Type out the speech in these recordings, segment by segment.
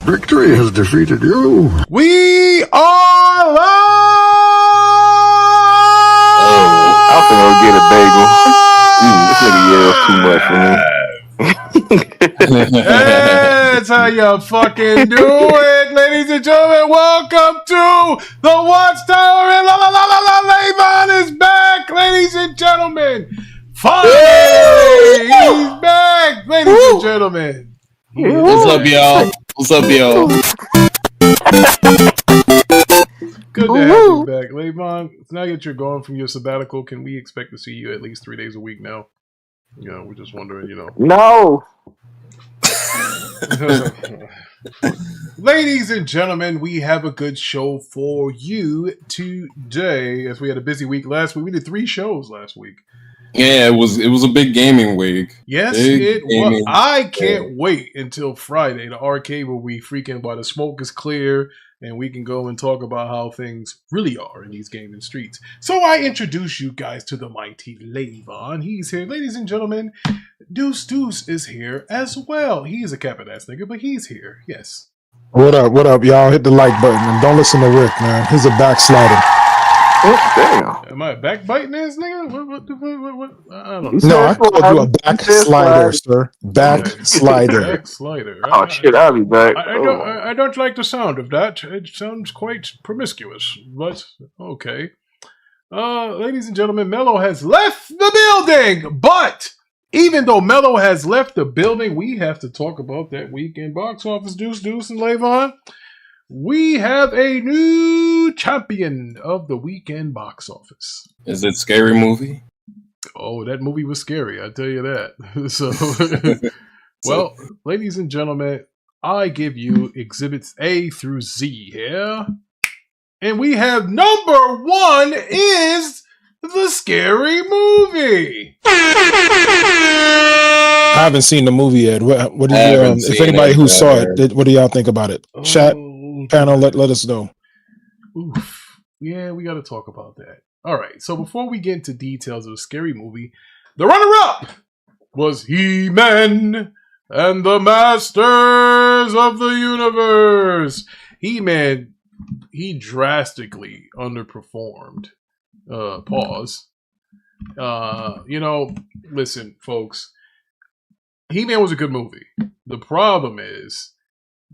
Victory has defeated you. We are live! Oh, I'm finna go get a bagel. This nigga yells too much for me. That's how you fucking do it, ladies and gentlemen. Welcome to the Watchtower, and la la la la la. Levon is back, ladies and gentlemen. Finally, he's back, ladies and gentlemen. What's up, y'all? What's up, y'all? Good to have you back, Levon. Now that you're gone from your sabbatical, can we expect to see you at least 3 days a week now? You know, we're just wondering, you know. No. Ladies and gentlemen, we have a good show for you today. As we had a busy week last week, we did 3 shows last week. Yeah, it was a big gaming week. Yes, it was. I can't wait until Friday, the arcade where we freaking while the smoke is clear and we can go and talk about how things really are in these gaming streets. So I introduce you guys to the mighty Levon. He's here. Ladies and gentlemen, Deuce is here as well. He's a capping ass nigga, but he's here. Yes. What up, y'all? Hit the like button and don't listen to Rick, man. He's a backslider. Oh, damn. Am I backbiting this nigga? What? I don't know. No, I called you a backslider, sir. Backslider. Backslider. Oh, shit, I'll be back. I don't like the sound of that. It sounds quite promiscuous, but okay. Ladies and gentlemen, Mello has left the building, but even though Mello has left the building, we have to talk about that weekend box office. Deuce, and Levon. We have a new champion of the weekend box office. Is it a scary movie? Oh, that movie was scary, I tell you that. So, well, ladies and gentlemen, I give you exhibits A through Z here. And we have number 1 is the scary movie. I haven't seen the movie yet. What do you? If anybody who saw it, what do y'all think about it? Chat panel, let us know. Oof. Yeah, we got to talk about that. All right. So before we get into details of the scary movie, the runner-up was He-Man and the Masters of the Universe. He-Man, he drastically underperformed. Pause. You know, listen, folks. He-Man was a good movie. The problem is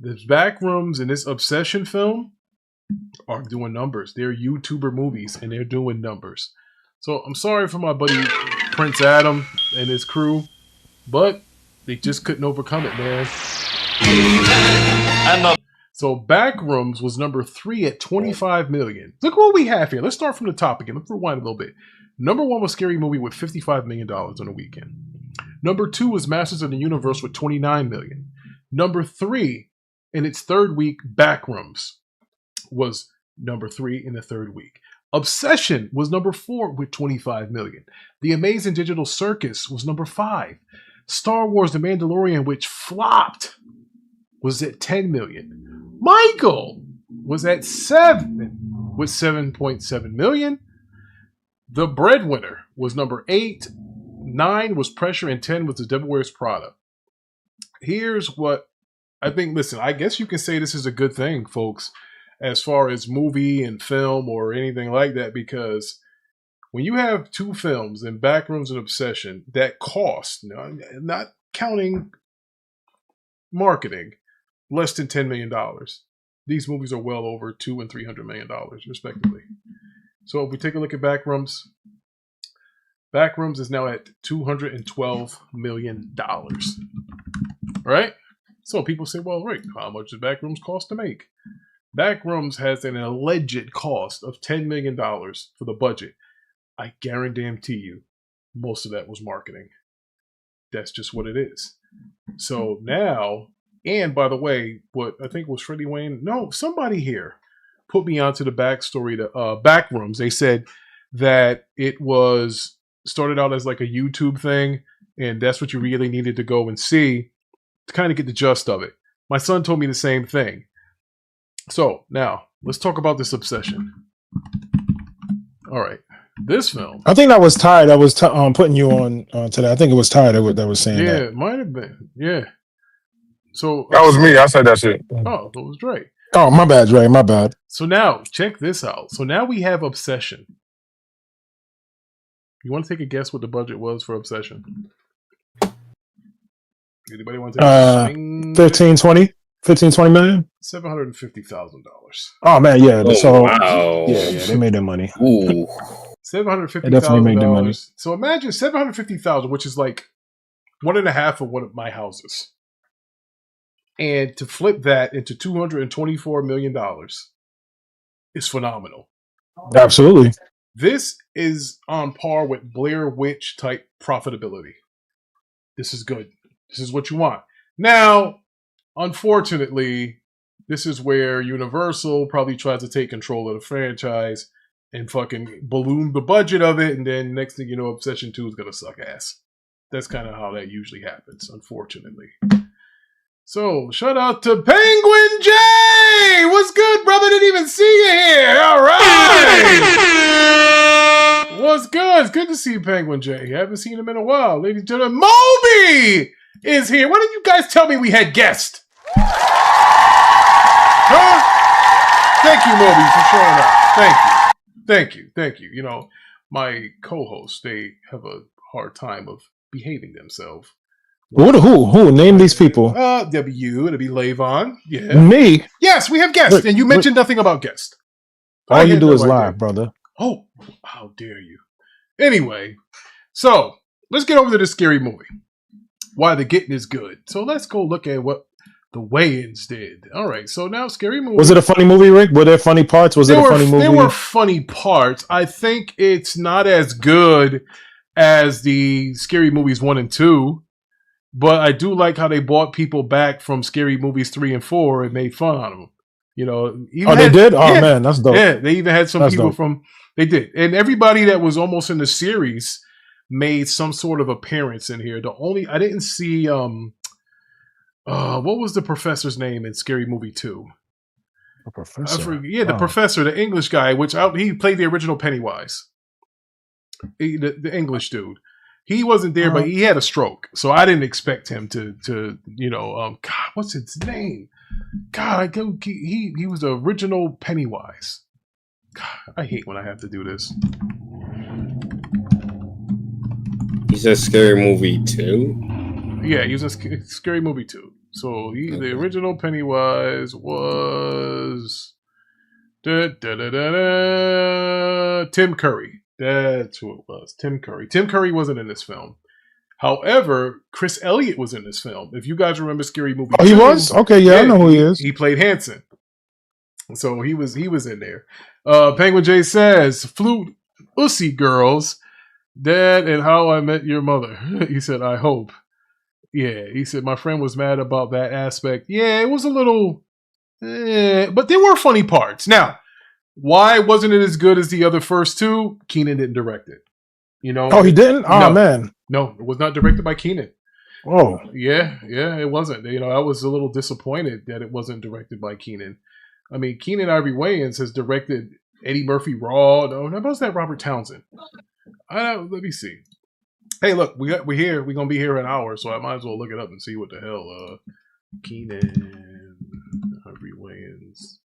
this Backrooms and this Obsession film are doing numbers. They're YouTuber movies and they're doing numbers. So I'm sorry for my buddy Prince Adam and his crew, but they just couldn't overcome it, man. So Backrooms was number 3 at 25 million. Look what we have here. Let's start from the top again. Let's rewind a little bit. Number 1 was Scary Movie with $55 million on the weekend. Number 2 was Masters of the Universe with $29 million. Number 3, in its third week, Backrooms was number 3 in the third week. Obsession was number 4 with $25 million. The Amazing Digital Circus was number 5. Star Wars The Mandalorian, which flopped, was at $10 million. Michael was at 7 with $7.7 million. The Breadwinner was number 8. 9 was Pressure, and 10 was The Devil Wears Prada. Here's what I think. Listen, I guess you can say this is a good thing, folks, as far as movie and film or anything like that, because when you have 2 films in Backrooms and Obsession that cost, not counting marketing, less than $10 million, these movies are well over $200 and $300 million, respectively. So if we take a look at Backrooms is now at $212 million. All right? So people say, well, Rick, how much does Backrooms cost to make? Backrooms has an alleged cost of $10 million for the budget. I guarantee you, most of that was marketing. That's just what it is. So now, and by the way, what I think was Freddie Wayne, no, somebody here put me onto the backstory to Backrooms. They said that it was started out as like a YouTube thing, and that's what you really needed to go and see to kind of get the gist of it. My son told me the same thing. So now let's talk about this Obsession. All right, this film. I think that was Ty that was putting you on today. I think it was Ty that was saying that. Yeah, it might have been. Yeah. So that was me. I said that shit. Oh, that was Dre. Oh, my bad, Dre. My bad. So now, check this out. So now we have Obsession. You want to take a guess what the budget was for Obsession? Anybody want to take a swing? 15-20 million? $750,000. Oh man, yeah. So wow. yeah, they made their money. Ooh. They definitely made their money. $750,000. So imagine $750,000, which is like 1.5 of one of my houses. And to flip that into $224 million is phenomenal. Absolutely. This is on par with Blair Witch type profitability. This is good. This is what you want. Now, unfortunately, this is where Universal probably tries to take control of the franchise and fucking balloon the budget of it, and then next thing you know, Obsession 2 is going to suck ass. That's kind of how that usually happens, unfortunately. So, shout out to Penguin J! What's good, brother? Didn't even see you here! All right! What's good? It's good to see you, Penguin J. Haven't seen him in a while. Ladies and gentlemen, Moby is here. Why didn't you guys tell me we had guests? Huh? Thank you, Moby, for showing up. Thank you. You know, my co-hosts, they have a hard time of behaving themselves. Who? Name these people. It'll be you. It'll be Lavon. Yeah. Me? Yes, we have guests, and you mentioned nothing about guests. All you do is lie, brother. Oh, how dare you. Anyway, so let's get over to this scary movie. Why the getting is good. So let's go look at what the Wayans did. All right, so now scary movie. Was it a funny movie, Rick? Were there funny parts? Was it a funny movie? There were funny parts. I think it's not as good as the Scary Movies 1 and 2, but I do like how they brought people back from Scary Movies 3 and 4 and made fun out of them. You know, they did? Oh, man, that's dope. Yeah, they even had some people from, they did. And everybody that was almost in the series made some sort of appearance in here. I didn't see, what was the professor's name in Scary Movie 2? The professor? The professor, the English guy, he played the original Pennywise. The English dude. He wasn't there, but he had a stroke. So I didn't expect him to God, what's his name? God, he was the original Pennywise. God, I hate when I have to do this. He said Scary Movie 2? Yeah, he was in Scary Movie 2. So the original Pennywise was Tim Curry. That's who it was. Tim Curry. Tim Curry wasn't in this film. However, Chris Elliott was in this film. If you guys remember Scary Movie 2. He was? Okay, yeah, I know who he is. He played Hanson. So he was in there. Penguin J says, Flute Ussy Girls, Dad and How I Met Your Mother. He said, I hope. Yeah, he said, my friend was mad about that aspect. Yeah, it was a little, but there were funny parts. Now, why wasn't it as good as the other first two? Keenan didn't direct it. You know? Oh, he didn't? Oh, man. No, it was not directed by Keenan. Oh. Yeah, it wasn't. You know, I was a little disappointed that it wasn't directed by Keenan. I mean, Keenan Ivory Wayans has directed Eddie Murphy Raw. No, how about that Robert Townsend? Let me see. Hey, look, we're here. We're gonna be here an hour, so I might as well look it up and see what the hell. Keenan Ivory Wayans.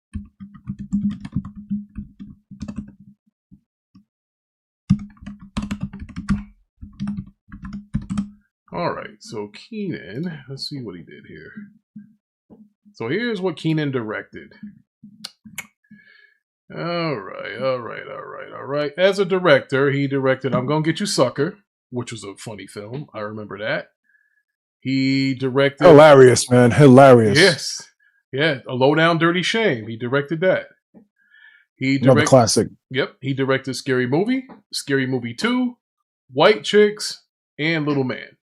All right, so Keenan. Let's see what he did here. So here's what Keenan directed. All right. As a director, he directed I'm Gonna Get You Sucker, which was a funny film. I remember that. He directed... Hilarious, man. Hilarious. Yes. Yeah, A Low Down Dirty Shame. He directed that. Another classic. Yep. He directed Scary Movie, Scary Movie 2, White Chicks, and Little Man.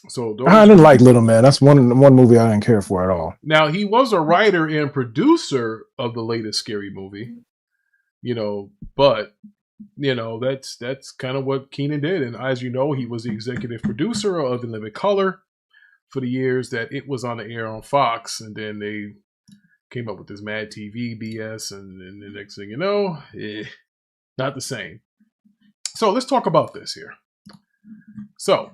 So I didn't like Little Man. That's one movie I didn't care for at all. Now, he was a writer and producer of the latest Scary Movie, but that's kind of what Keenan did. And as you know, he was the executive producer of In Living Color for the years that it was on the air on Fox, and then they came up with this Mad TV BS, and the next thing you know, not the same. So let's talk about this here. So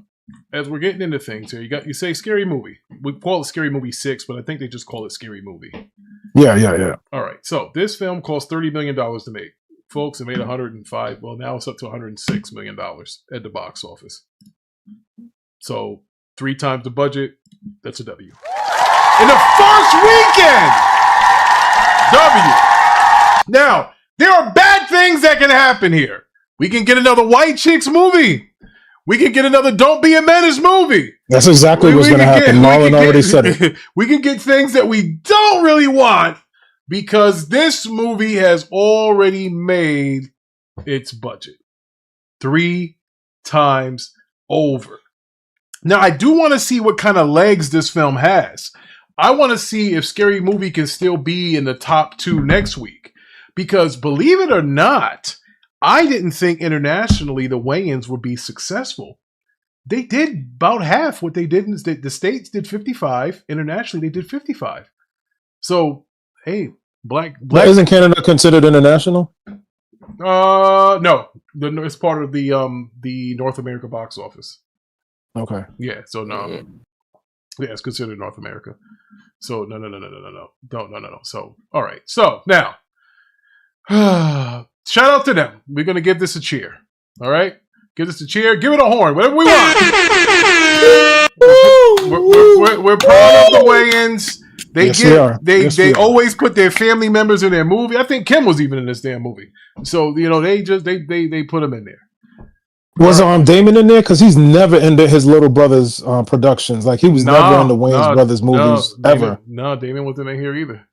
as we're getting into things here, you say Scary Movie. We call it Scary Movie 6, but I think they just call it Scary Movie. Yeah. All right. So this film cost $30 million to make. Folks, it made 105. Well, now it's up to $106 million at the box office. So 3 times the budget. That's a W. In the first weekend! W. Now, there are bad things that can happen here. We can get another White Chicks movie. We can get another Don't Be a Menace movie. That's exactly what's going to happen. Marlon already said it. We can get things that we don't really want because this movie has already made its budget 3 times over. Now, I do want to see what kind of legs this film has. I want to see if Scary Movie can still be in the top 2 next week. Because believe it or not, I didn't think internationally the Wayans would be successful. They did about half what they did. The States did 55. Internationally, they did 55. So, hey, black. Isn't Canada considered international? No. It's part of the North America box office. Okay. Yeah. So no. Yeah, it's considered North America. So no. No. So all right. So now, shout out to them. We're gonna give this a cheer. All right. Give this a cheer. Give it a horn. Whatever we want. We're proud of the Wayans. They always put their family members in their movie. I think Kim was even in this damn movie. So they put them in there. Was Damon in there? Because he's never in his little brother's productions. Like he was never in the Wayans brothers movies ever. Damon wasn't in here either.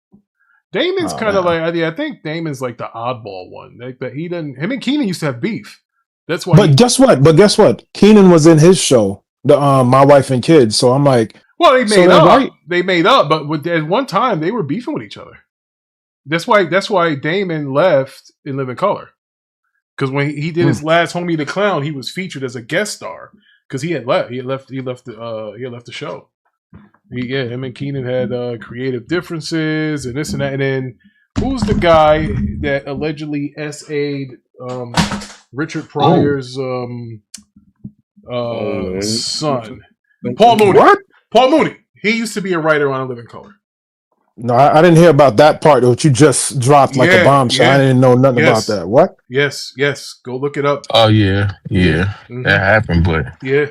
Damon's kind of like I think Damon's like the oddball one. Like he doesn't. Him and Keenan used to have beef. That's why. But guess what? Keenan was in his show, the My Wife and Kids. So I'm like, well, they made up. Right? They made up, but at one time they were beefing with each other. That's why Damon left in Living Color. Because when he did his last Homie the Clown, he was featured as a guest star because he had left. He left the show. Him and Keenan had creative differences and this and that. And then who's the guy that allegedly SA'd Richard Pryor's son? Paul Mooney. What? Paul Mooney. He used to be a writer on Living Color. No, I didn't hear about that part that you just dropped like a bombshell. I didn't know nothing about that. What? Yes. Go look it up. Oh yeah. Mm-hmm. That happened, but yeah.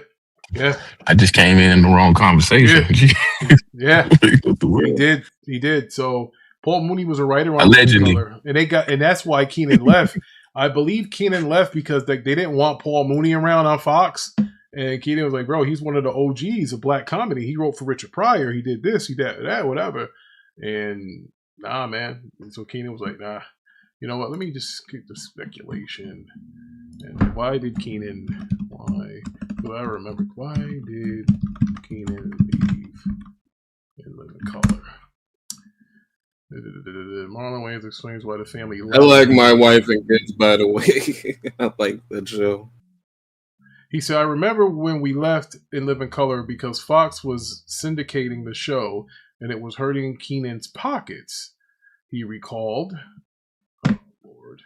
I just came in the wrong conversation. Yeah. He did. So Paul Mooney was a writer on allegedly, Color, and that's why Keenan left. I believe Keenan left because they didn't want Paul Mooney around on Fox. And Keenan was like, bro, he's one of the OGs of black comedy. He wrote for Richard Pryor. He did this, he did that, whatever. And nah, man. And so Keenan was like, nah, you know what? Let me just keep the speculation. And why did Keenan? Why do I remember? Why did Keenan leave in Living Color? Marlon Wayans explains why the family left. I like My Wife and Kids, by the way. I like that show. He said, I remember when we left in Living Color because Fox was syndicating the show and it was hurting Keenan's pockets. He recalled. Oh, Lord.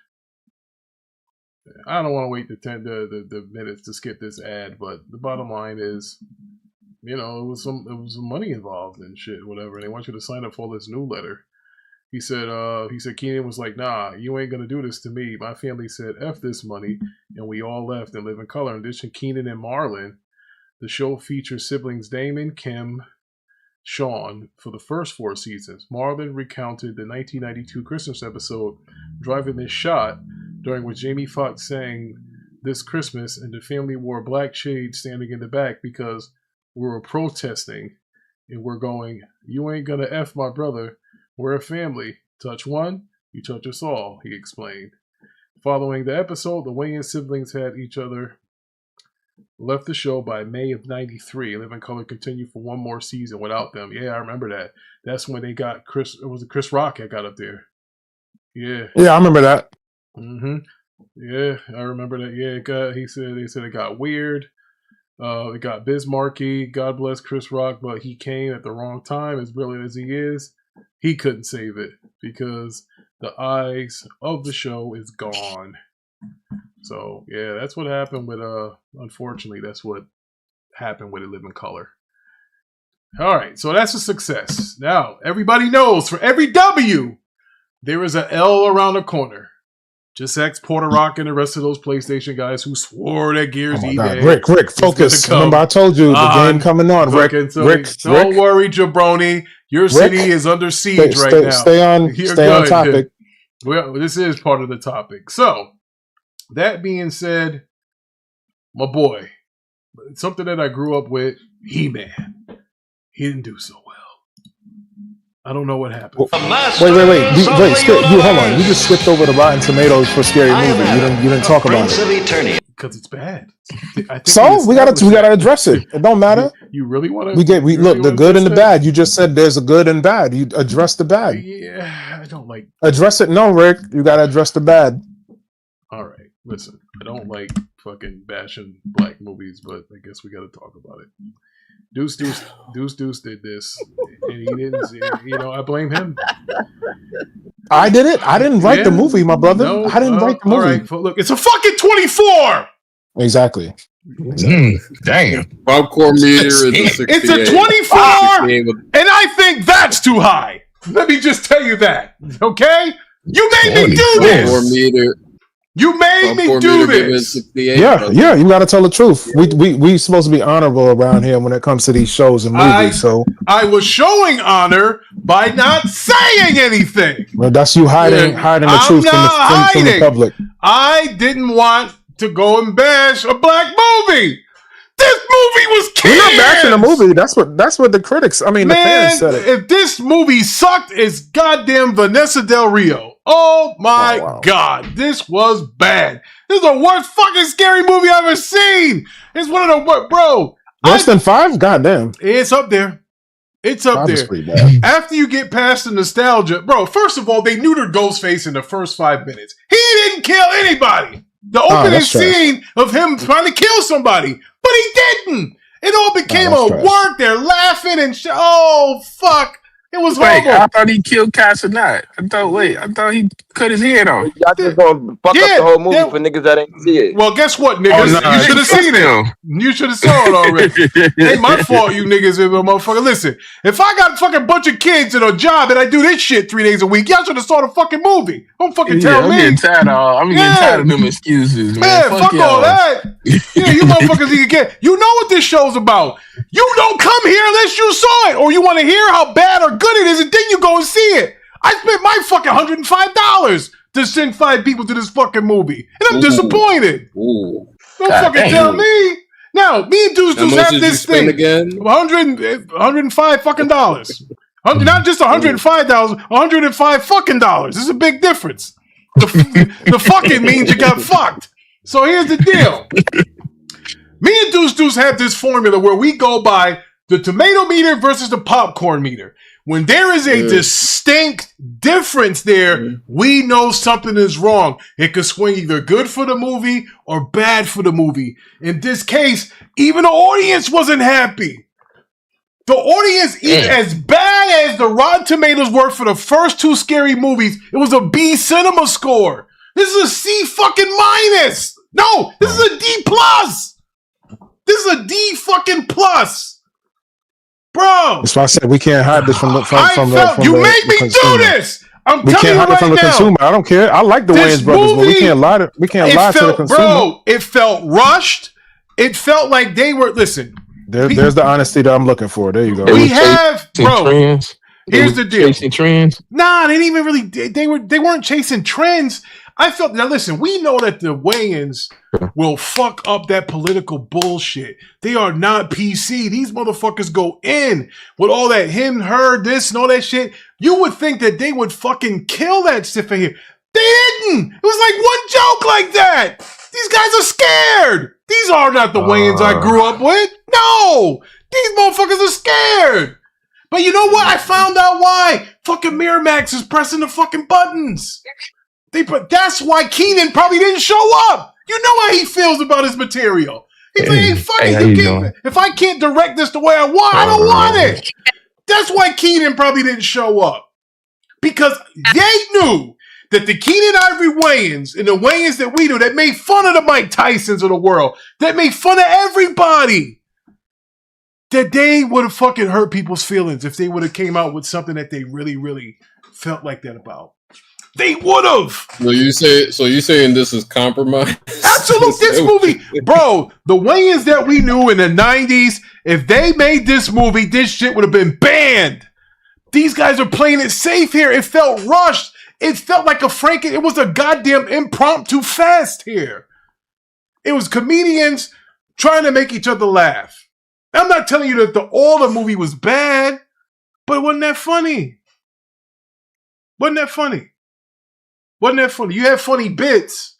I don't want to wait the minutes to skip this ad, but the bottom line is, it was some money involved and shit, whatever. And they want you to sign up for this newsletter. He said Keenan was like, nah, you ain't gonna do this to me. My family said F this money, and we all left and live in color. In addition, Keenan and Marlon, the show features siblings Damon, Kim, Sean for the first 4 seasons. Marlon recounted the 1992 Christmas episode, Driving This Shot, during which Jamie Foxx sang This Christmas, and the family wore black shades standing in the back because we were protesting, and we're going, you ain't gonna F my brother. We're a family. Touch one, you touch us all, he explained. Following the episode, the Wayans siblings had each other left the show by May of 93. Living Color continued for 1 more season without them. Yeah, I remember that. That's when they got Chris Rock that got up there. Yeah. Yeah, I remember that. Mm-hmm. Yeah, I remember that. Yeah, they said it got weird. It got Bismarcky. God bless Chris Rock, but he came at the wrong time, as brilliant as he is. He couldn't save it because the eyes of the show is gone. So yeah, that's what happened with unfortunately that's what happen with it live in color. All right, so that's a success. Now, everybody knows for every W, there is an L around the corner. Just ask Porter Rock and the rest of those PlayStation guys who swore that Gears eBay. Rick, focus. Remember, I told you the game coming on. Rick, don't worry, Jabroni. Your city is under siege right now. Stay on topic. Well, this is part of the topic. So, that being said, my boy, something that I grew up with, He-Man. He didn't do so well. I don't know what happened. Wait. Hold on. You just skipped over the Rotten Tomatoes for Scary Movie. You didn't talk about it because it's bad. So we gotta address it. It don't matter. You really want to? Look the good and the bad. You just said there's a good and bad. You address the bad. Yeah, I don't like address it. No, Rick, you gotta address the bad. All right, listen. I don't like fucking bashing black movies, but I guess we gotta talk about it. Deuce did this, and he didn't. I blame him. I did it. I didn't write the movie, my brother. No, I didn't write the movie. All right, look, it's a fucking 24. Exactly. Damn. Popcorn meter is a 68. It's a 24, and I think that's too high. Let me just tell you that. Okay, you made me do this. Popcorn meter. You made me do this. Yeah, you got to tell the truth. We supposed to be honorable around here when it comes to these shows and movies. So I was showing honor by not saying anything. Well, that's you hiding the truth from the public. I didn't want to go and bash a black movie. This movie was canned. We're not bashing the movie. That's what the critics. I mean, the fans said it. If this movie sucked, it's goddamn Vanessa Del Rio. Oh my God, this was bad. This is the worst fucking scary movie I've ever seen. It's one of the worst, bro. Worse than 5? Goddamn. It's up there. It's up there. After you get past the nostalgia, bro. First of all, they neutered Ghostface in the first 5 minutes. He didn't kill anybody. The opening scene of him trying to kill somebody, but he didn't. It all became a work. They're laughing and oh fuck. It was horrible. I thought he killed Casanat. I thought he cut his head off. Y'all just gonna fuck up the whole movie for niggas that ain't see it. Well, guess what, niggas? You should have seen it. You should have saw it already. Ain't my fault, you niggas, motherfucker. Listen, if I got a fucking bunch of kids and a job and I do this shit 3 days a week, y'all should have saw the fucking movie. Don't fucking tell me. I'm getting tired of them excuses, man. Fuck all that. Yeah, you motherfuckers need to get. You know what this show's about. You don't come here unless you saw it or you want to hear how bad or good it is, and then you go and see it. I spent my fucking $105 to send 5 people to this fucking movie, and I'm disappointed. Don't fucking tell me. Now, me and Deuce have this thing again. 105 fucking dollars. Not just $105, $105 fucking dollars. This is a big difference. The fucking means you got fucked. So here's the deal. Me and Deuce have this formula where we go by the tomato meter versus the popcorn meter. When there is a distinct difference there, we know something is wrong. It could swing either good for the movie or bad for the movie. In this case, even the audience wasn't happy. The audience, even as bad as the Rotten Tomatoes were for the first 2 scary movies, it was a B cinema score. This is a C fucking minus. No, this is a D plus. This is a D fucking plus, bro. That's why I said we can't hide this from the you made me do this. We can't hide it from the consumer. I don't care. I like the Wayans brothers, but we can't lie to the consumer. Bro, it felt rushed. It felt like they were. Listen, there's the honesty that I'm looking for. There you go. We have, bro. Trends. Here's the deal. Chasing trends. Nah, they didn't even really. They weren't chasing trends. I felt, now listen, we know that the Wayans will fuck up that political bullshit. They are not PC. These motherfuckers go in with all that him, her, this, and all that shit. You would think that they would fucking kill that shit for here. They didn't. It was like one joke like that. These guys are scared. These are not the Wayans I grew up with. No. These motherfuckers are scared. But you know what? I found out why. Fucking Miramax is pressing the fucking buttons. That's why Keenan probably didn't show up. You know how he feels about his material. He's like, hey, fuck it. If I can't direct this the way I want, I don't want it. That's why Keenan probably didn't show up. Because they knew that the Keenan Ivory Wayans and the Wayans that we knew that made fun of the Mike Tysons of the world, that made fun of everybody, that they would have fucking hurt people's feelings if they would have came out with something that they really, really felt like that about. They would have. So you saying this is compromise? Absolutely. This movie, bro, the Wayans that we knew in the 90s, if they made this movie, this shit would have been banned. These guys are playing it safe here. It felt rushed. It felt like it was a goddamn impromptu fest here. It was comedians trying to make each other laugh. I'm not telling you that all the movie was bad, but it wasn't that funny. Wasn't that funny? You had funny bits,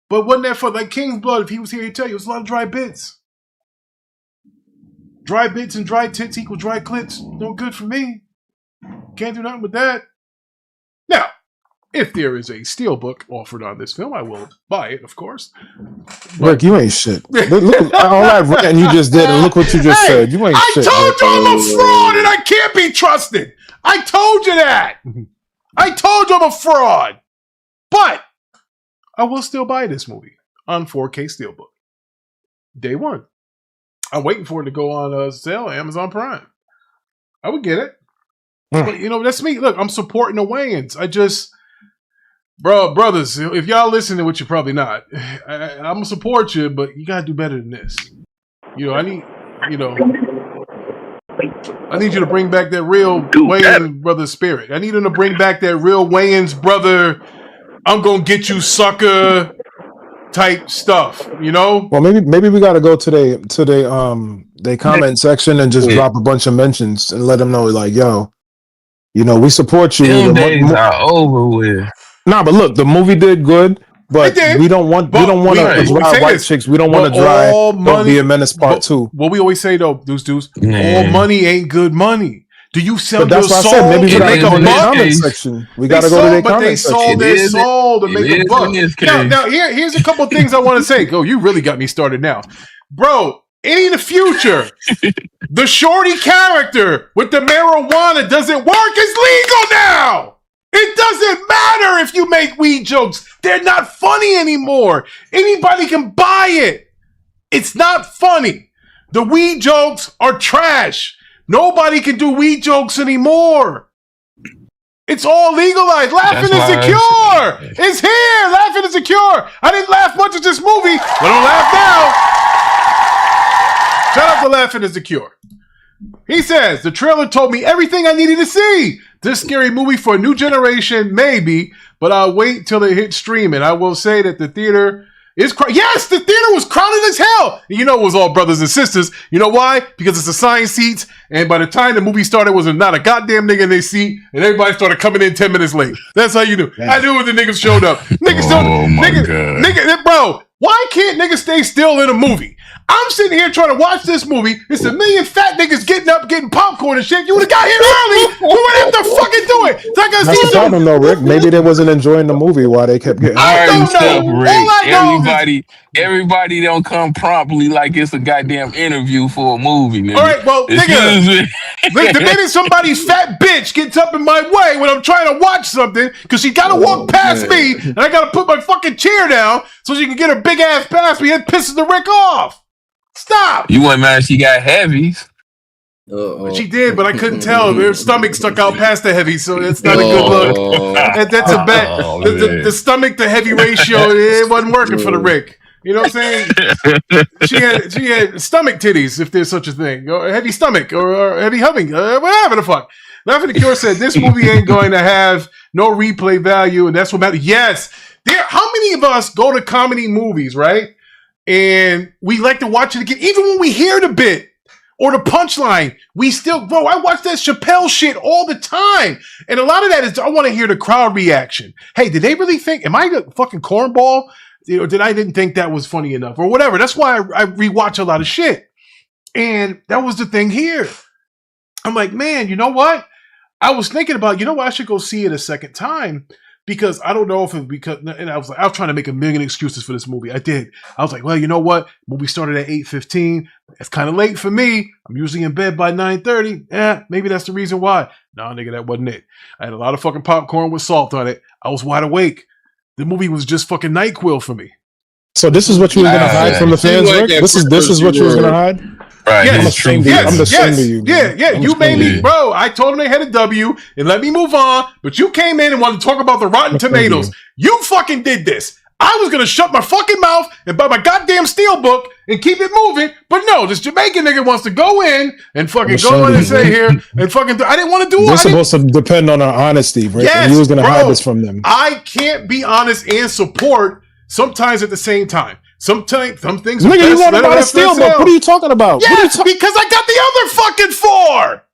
but wasn't that funny? Like King's Blood, if he was here, he'd tell you it was a lot of dry bits. Dry bits and dry tits equal dry clits. No good for me. Can't do nothing with that. Now, if there is a steelbook offered on this film, I will buy it, of course. Rick, you ain't shit. Look all that ranting you just did, and look what you just said. You ain't shit. I told you I'm a fraud and I can't be trusted. I told you that. I told you I'm a fraud. But I will still buy this movie on 4K Steelbook. Day one. I'm waiting for it to go on sale on Amazon Prime. I would get it. But, that's me. Look, I'm supporting the Wayans. Brothers, if y'all listening, which you're probably not, I'm going to support you, but you got to do better than this. I need you to bring back that real Wayans brother spirit. I need him to bring back that real Wayans brother, I'm going to get you sucker type stuff, Well, maybe we got to go to the comment section and just drop a bunch of mentions and let them know, like, yo, we support you. Them days are over with. Nah, but look, the movie did good, but we don't want to dry white chicks. We don't want to dry Don't Be a Menace Part 2. What we always say though, dudes, all money ain't good money. Do you sell your soul maybe to make a buck? We gotta go to the comment section. But they sold their soul to make a buck. Now here's a couple things I want to say. You really got me started now. Bro, in the future, the shorty character with the marijuana doesn't work. It's legal now. It doesn't matter if you make weed jokes. They're not funny anymore. Anybody can buy it. It's not funny. The weed jokes are trash. Nobody can do weed jokes anymore. It's all legalized. Laughing is a cure. It's here. Laughing is a cure. I didn't laugh much at this movie, but I'll laugh now. Shout out to Laughing is a Cure. He says, the trailer told me everything I needed to see. This scary movie for a new generation, maybe, but I'll wait till it hits streaming. I will say that the theater is yes, the theater was crowded as hell. It was all brothers and sisters. You know why? Because it's assigned seats, and by the time the movie started, was not a goddamn nigga in their seat, and everybody started coming in 10 minutes late. That's how you knew. I knew when the niggas showed up. Niggas bro, why can't niggas stay still in a movie? I'm sitting here trying to watch this movie. It's a million fat niggas getting up, getting popcorn and shit. You would have got here early. We wouldn't have to fucking do it. So that's the problem, though, Rick. Maybe they wasn't enjoying the movie while they kept getting. I don't know. Rick. Everybody don't come promptly like it's a goddamn interview for a movie. Nigga. All right, well, nigga, the minute somebody's fat bitch gets up in my way when I'm trying to watch something, because she got to walk past me, and I got to put my fucking chair down so she can get her big ass past me, it pisses the Rick off. Stop! You weren't mad she got heavies. She did, but I couldn't tell. Her stomach stuck out past the heavy, so it's not a good look. That's a bad. The stomach to heavy ratio, it wasn't working for the Rick. You know what I'm saying? She had stomach titties, if there's such a thing, or a heavy stomach, or heavy humming, whatever the fuck. Laughing the Cure said this movie ain't going to have no replay value, and that's what matters. Yes, how many of us go to comedy movies, right? And we like to watch it again, even when we hear the bit or the punchline. We still, bro, I watch that Chappelle shit all the time. And a lot of that is, I want to hear the crowd reaction. Hey, did they really think, am I a fucking cornball? Or did I didn't think that was funny enough or whatever? That's why I rewatch a lot of shit. And that was the thing here. I'm like, man, you know what? I was thinking about, I should go see it a second time. Because I don't know if it and I was trying to make a million excuses for this movie. I did. I was like, well, you know what? Movie started at 8:15. It's kind of late for me. I'm usually in bed by 9:30. Yeah, maybe that's the reason why. No, nigga, that wasn't it. I had a lot of fucking popcorn with salt on it. I was wide awake. The movie was just fucking NyQuil for me. So this is what you were gonna hide from the fans, Rick? This is what you were gonna hide? Right. Yes. His true I'm the same Yes. to you. Yeah. You made me, bro. I told them they had a W and let me move on, but you came in and wanted to talk about the Rotten Tomatoes. You fucking did this. I was gonna shut my fucking mouth and buy my goddamn steelbook and keep it moving, but no, this Jamaican nigga wants to go in and fucking go in and say here and fucking. I didn't want to do it. They're supposed to depend on our honesty, right? Yes, and you was gonna bro. hide this from them. I can't be honest and support sometimes at the same time. Some things. Nigga, you want to buy a steelbook? What are you talking about? Yes, because I got the other fucking 4.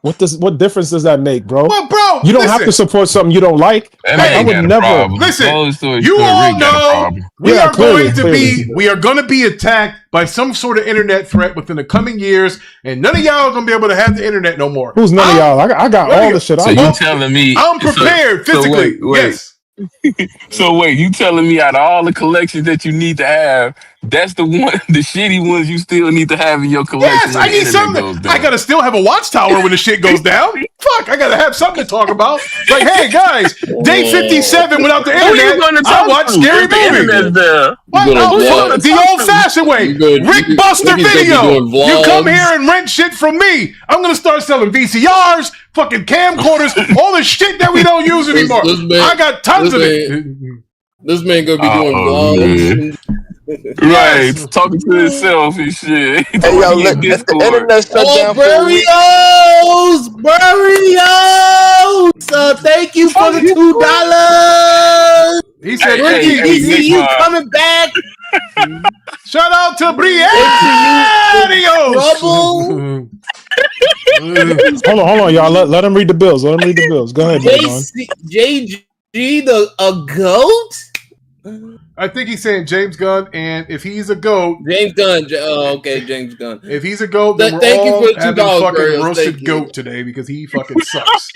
What difference does that make, bro? Well, bro, you don't have to support something you don't like. I would never. Listen, you all know we are going to be attacked by some sort of internet threat within the coming years, and none of y'all are gonna be able to have the internet no more. Who's none of y'all? I got all the shit. So you telling me I'm prepared physically? Wait. Yes. So wait, you telling me out of all the collections that you need to have, that's the shitty ones you still need to have in your collection? Yes, I need something. I gotta still have a Watchtower when the shit goes down. Fuck, I gotta have something to talk about. Like, hey guys, day 57 without the internet, I watch scary movies. The old-fashioned way, Rick Buster Video. You come here and rent shit from me. I'm gonna start selling VCRs, fucking camcorders, all the shit that we don't use anymore. I got tons of it. This man gonna be doing vlogs. Right, talking to himself and shit. Hey, yo, look, the internet shut down for a week. Burrios! Thank you for the $2. He said, Ricky, we see you coming back. Shout out to Briarios! Hold on, y'all. Let him read the bills. Go ahead, JG, a goat? I think he's saying James Gunn, and if he's a goat, James Gunn. Okay, James Gunn. If he's a goat, then we're all having fucking roasted goat today because he fucking sucks.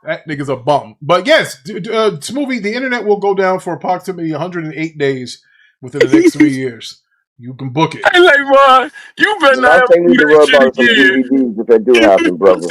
That nigga's a bum. But yes, this movie, the internet will go down for approximately 108 days within the next 3 years. You can book it. Hey, like, Ron, you better not have to do that shit again. DVDs if that do happen, brother.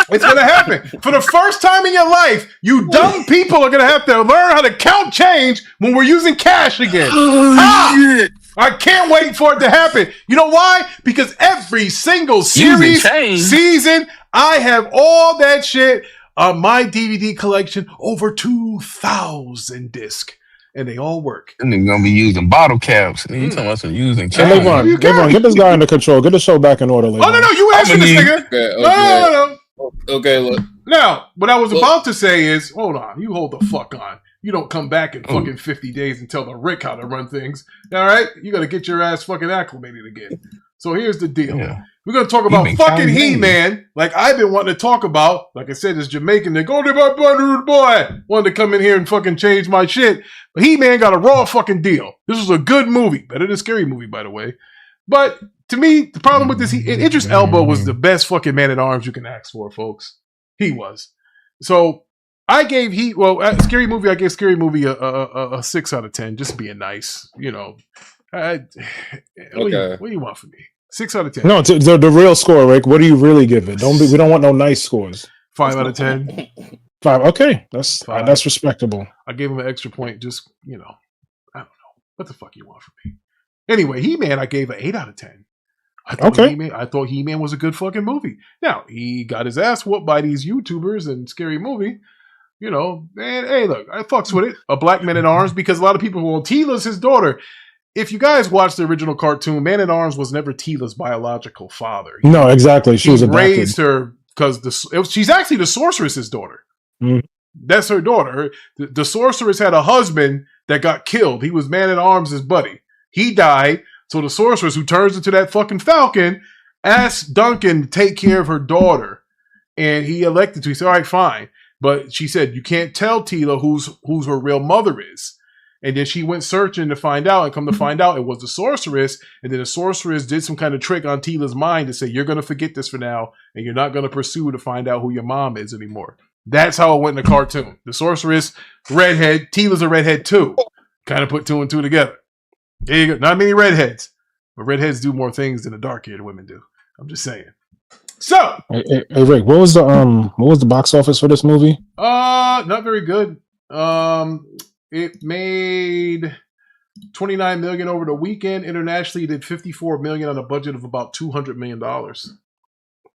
It's gonna happen. For the first time in your life, you dumb people are gonna have to learn how to count change when we're using cash again. I can't wait for it to happen. You know why? Because every single series, season, I have all that shit on my DVD collection, over 2,000 discs. And they all work. And they're gonna be using bottle caps. And you talking about some using caps. Hey, LeBron, get this guy under control. Get the show back in order. Oh, no, you answer this nigga. No. Okay, look. Now, what I was about to say is, hold on. You hold the fuck on. You don't come back in fucking 50 days and tell the Rick how to run things. All right? You got to get your ass fucking acclimated again. So here's the deal. Yeah. We're going to talk about fucking He-Man, like I've been wanting to talk about. Like I said, this Jamaican, they go to my boy. Wanted to come in here and fucking change my shit. But He-Man got a raw fucking deal. This was a good movie. Better than Scary Movie, by the way. But to me, the problem with this, Idris Elba was the best fucking man-at-arms you can ask for, folks. He was. So I gave Scary Movie, I gave Scary Movie a 6 out of 10, just being nice. You know. What do you want from me? 6 out of 10. No, the real score, Rick. What do you really give it? We don't want no nice scores. 5 out of 10. 5. Okay, that's respectable. I gave him an extra point. Just I don't know what the fuck you want from me. Anyway, He-Man, I gave an 8 out of 10. I thought He-Man was a good fucking movie. Now he got his ass whooped by these YouTubers and Scary Movie. And hey, look, I fucks with it. A black man in arms, because a lot of people Tila's his daughter. If you guys watch the original cartoon, Man-at-Arms was never Tila's biological father. No, exactly. She was adopted. Raised her because she's actually the sorceress's daughter. Mm. That's her daughter. The sorceress had a husband that got killed. He was Man-at-Arms' buddy. He died. So the sorceress, who turns into that fucking falcon, asked Duncan to take care of her daughter. And he elected to. He said, all right, fine. But she said, you can't tell Tila who's her real mother is. And then she went searching to find out, and come to find out it was the sorceress. And then the sorceress did some kind of trick on Tila's mind to say, you're going to forget this for now, and you're not going to pursue to find out who your mom is anymore. That's how it went in the cartoon. The sorceress, redhead, Tila's a redhead too. Kind of put 2 and 2 together. There you go. Not many redheads, but redheads do more things than the dark-haired women do. I'm just saying. So, hey Rick, what was the box office for this movie? Not very good. It made $29 million over the weekend. Internationally, it did $54 million on a budget of about $200 million.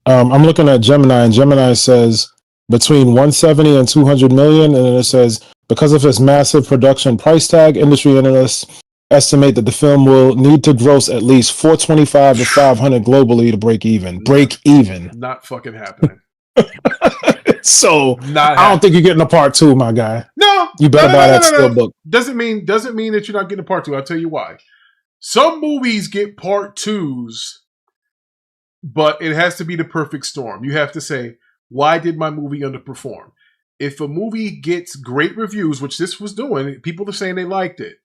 I'm looking at Gemini, and Gemini says between 170 and 200 million, and then it says because of its massive production price tag, industry analysts estimate that the film will need to gross at least 425 to 500 globally to break even. Not fucking happening. So I don't think you're getting a part 2, my guy. No, you better buy that steel book. Doesn't mean that you're not getting a part 2. I'll tell you why. Some movies get part 2s, but it has to be the perfect storm. You have to say, why did my movie underperform? If a movie gets great reviews, which this was doing, people are saying they liked it.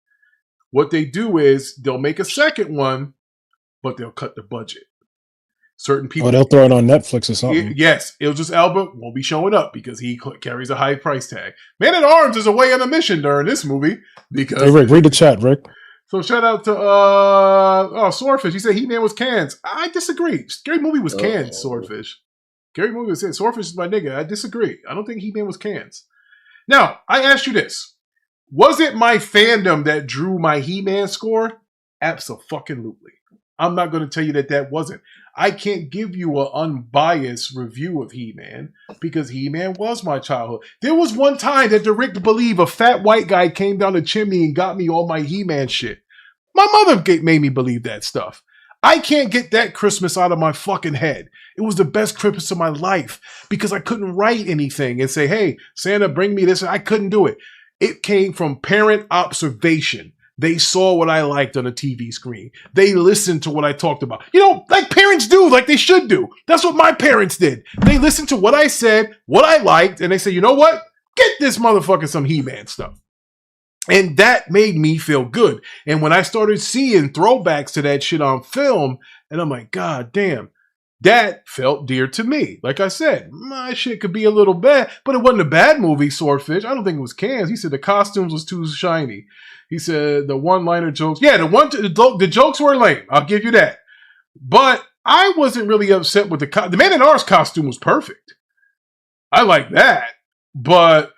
What they do is they'll make a second one, but they'll cut the budget. Certain people, they'll throw it on Netflix or something. Yes, Idris Elba won't be showing up because he carries a high price tag. Man at Arms is away on a mission during this movie because. Hey Rick, read the chat, Rick. So shout out to Swordfish. He said He-Man was Cannes. I disagree. Scary Movie was Cannes. Swordfish. Scary Movie was Cannes. Swordfish is my nigga. I disagree. I don't think He-Man was Cannes. Now I ask you this. Was it my fandom that drew my He-Man score? Abso-fucking-lutely. I'm not going to tell you that wasn't. I can't give you an unbiased review of He-Man because He-Man was my childhood. There was one time that Rick believe a fat white guy came down the chimney and got me all my He-Man shit. My mother made me believe that stuff. I can't get that Christmas out of my fucking head. It was the best Christmas of my life because I couldn't write anything and say, hey, Santa, bring me this. I couldn't do it. It came from parent observation. They saw what I liked on a TV screen. They listened to what I talked about. You know, like parents do, like they should do. That's what my parents did. They listened to what I said, what I liked, and they said, you know what? Get this motherfucker some He-Man stuff. And that made me feel good. And when I started seeing throwbacks to that shit on film, and I'm like, God damn, that felt dear to me. Like I said, my shit could be a little bad, but it wasn't a bad movie, Swordfish. I don't think it was Cannes. He said the costumes was too shiny. He said the one-liner jokes. Yeah, the jokes were lame. I'll give you that. But I wasn't really upset with the Man in Ours costume was perfect. I like that. But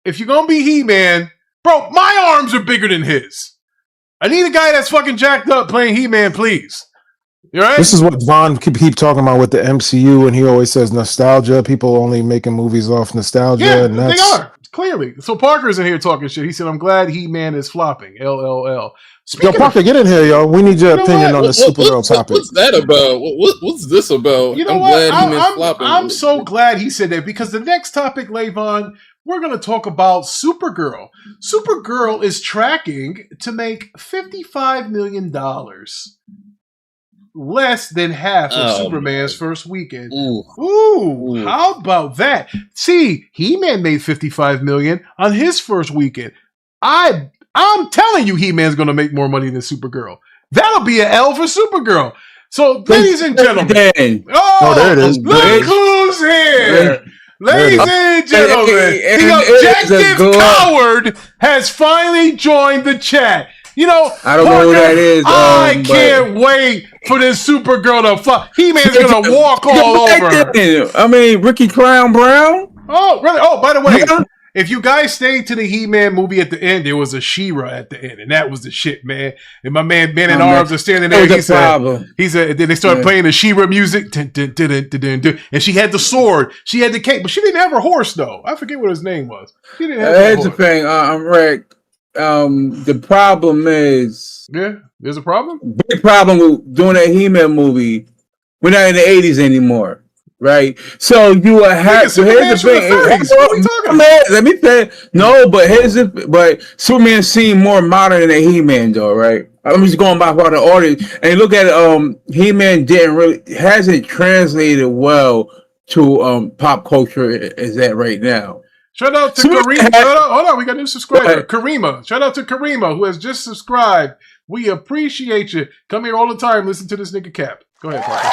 if you're going to be He-Man, bro, my arms are bigger than his. I need a guy that's fucking jacked up playing He-Man, please. You right? This is what Vaughn keep talking about with the MCU, and he always says nostalgia. People only making movies off nostalgia. Yeah, and that's... they are. Clearly. So Parker's in here talking shit. He said, I'm glad He-Man is flopping. LLL. Yo, Parker, get in here, yo. We need your opinion on the Supergirl topic. What's that about? What's this about? You know I'm so glad he said that because the next topic, Levon, we're going to talk about Supergirl. Supergirl is tracking to make $55 million. Less than half of Superman's first weekend. Ooh, how about that? See, He-Man made $55 million on his first weekend. I'm telling you, He-Man's going to make more money than Supergirl. That'll be an L for Supergirl. So, ladies and gentlemen, there it is. Look who's here. Ladies and gentlemen, the objective coward has finally joined the chat. You know, I don't know who that is. I can't wait for this Supergirl to fuck. He-Man's gonna walk all over her. I mean, Ricky Clown Brown. Oh, really? Oh, by the way, if you guys stayed to the He-Man movie at the end, there was a She-Ra at the end, and that was the shit, man. And my man in Arms are standing there. He said, then they started playing the She-Ra music, dun, dun, dun, dun, dun, dun, and she had the sword, she had the cape, but she didn't have her horse though. I forget what his name was. She didn't have. Here's the thing, I'm Rick. The problem is, there's a problem. Big problem with doing that He-Man movie. We're not in the 80s anymore, right? So you will have. So here's the thing. Let me say no, but Superman seemed more modern than the He-Man, though, right? I'm just going by the audience and look at it. He-Man hasn't translated well to pop culture as that right now. Shout out to Karima. Hold on, we got a new subscriber. Karima. Shout out to Karima, who has just subscribed. We appreciate you. Come here all the time. Listen to this nigga Cap. Go ahead, Parker.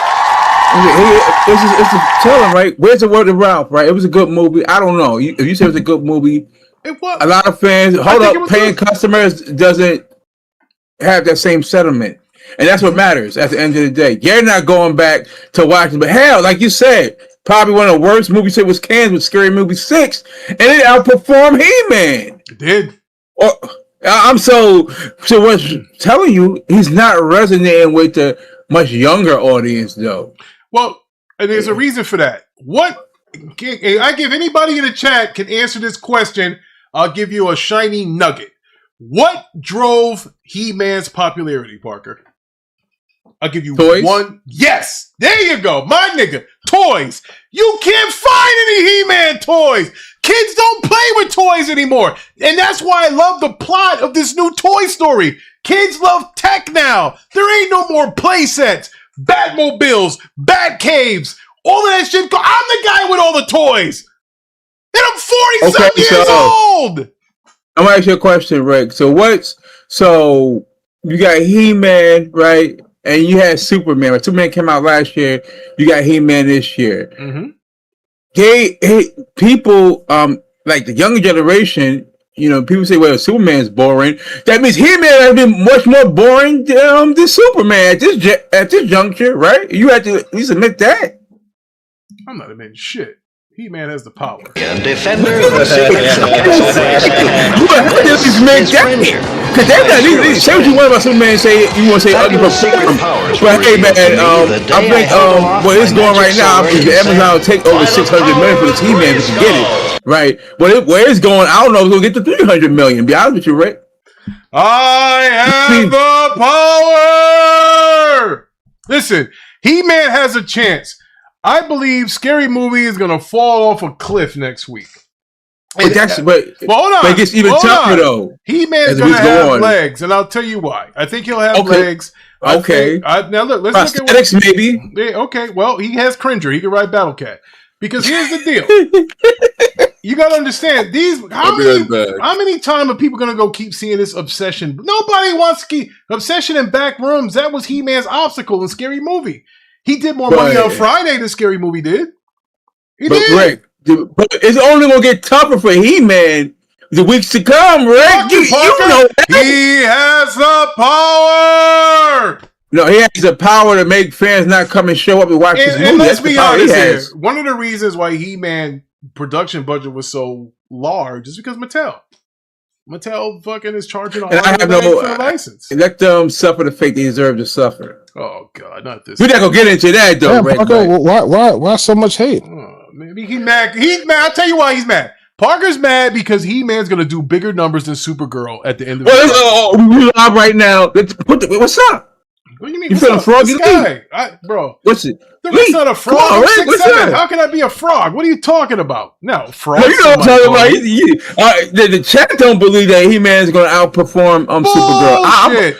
It's a telling, right? Where's the word of Ralph, right? It was a good movie. I don't know. If you say it was a good movie, it was. A lot of fans, paying customers doesn't have that same sentiment. And that's what matters at the end of the day. You're not going back to watching, but hell, like you said, probably one of the worst movies it was Cannes with Scary Movie 6, and it outperformed He-Man. It did. I'm so what's telling you he's not resonating with the much younger audience though. Well, and there's a reason for that. What I give anybody in the chat can answer this question, I'll give you a shiny nugget. What drove He-Man's popularity, Parker? I'll give you toys? one. Yes, there you go, my nigga. Toys. You can't find any He-Man toys. Kids don't play with toys anymore, and that's why I love the plot of this new Toy Story. Kids love tech now. There ain't no more play sets, Batmobiles, Batcaves, all of that shit. I'm the guy with all the toys, and I'm 40-something years old. I'm gonna ask you a question, Rick. So you got He-Man, right? And you had Superman. When Superman came out last year, you got He-Man this year. Mm-hmm. People, like the younger generation, people say, well, Superman's boring. That means He-Man has been much more boring than Superman at this juncture, right? You have to at least admit that. I'm not admitting shit. He-Man has the power. And defender of the city. You have to at least make that. Because they're not say what you want about Superman, say you want to say ugly performance. But hey man, I think what it's going right now is the Amazon will take over $600 million for this He-Man if you get it. Right. Where it's going, I don't know if it's gonna get to $300 million. Be honest with you, Rick. I have the power. Listen, He-Man has a chance. I believe Scary Movie is gonna fall off a cliff next week. But hold on. But it gets even tougher though. He-Man's gonna have legs, and I'll tell you why. I think he'll have legs. Okay. Now look, let's look at what maybe. Yeah, okay. Well, he has Cringer. He can ride Battle Cat. Because here's the deal. You gotta understand how many times are people gonna go keep seeing this obsession? Nobody wants to keep obsession in back rooms. That was He-Man's obstacle in Scary Movie. He did more money on Friday than Scary Movie did. He did. Rick, but it's only gonna get tougher for He-Man the weeks to come, Rick. You know that. He has the power. No, he has the power to make fans not come and show up and watch this movie. And let's be honest here. One of the reasons why He-Man production budget was so large is because Mattel fucking is charging for the license. Let them suffer the fate they deserve to suffer. Oh God, not this. We're not gonna get into that though, Rick. Parker, why so much hate? Maybe he's mad. He's mad. I'll tell you why he's mad. Parker's mad because He-Man's gonna do bigger numbers than Supergirl at the end of the year. We're live right now. What's up? What do you mean? You feeling froggy? Bro. What's it? That's not a frog. I'm 6'7". How can I be a frog? What are you talking about? No, frog. No, you know what I'm talking about. The chat don't believe that He-Man's going to outperform Supergirl.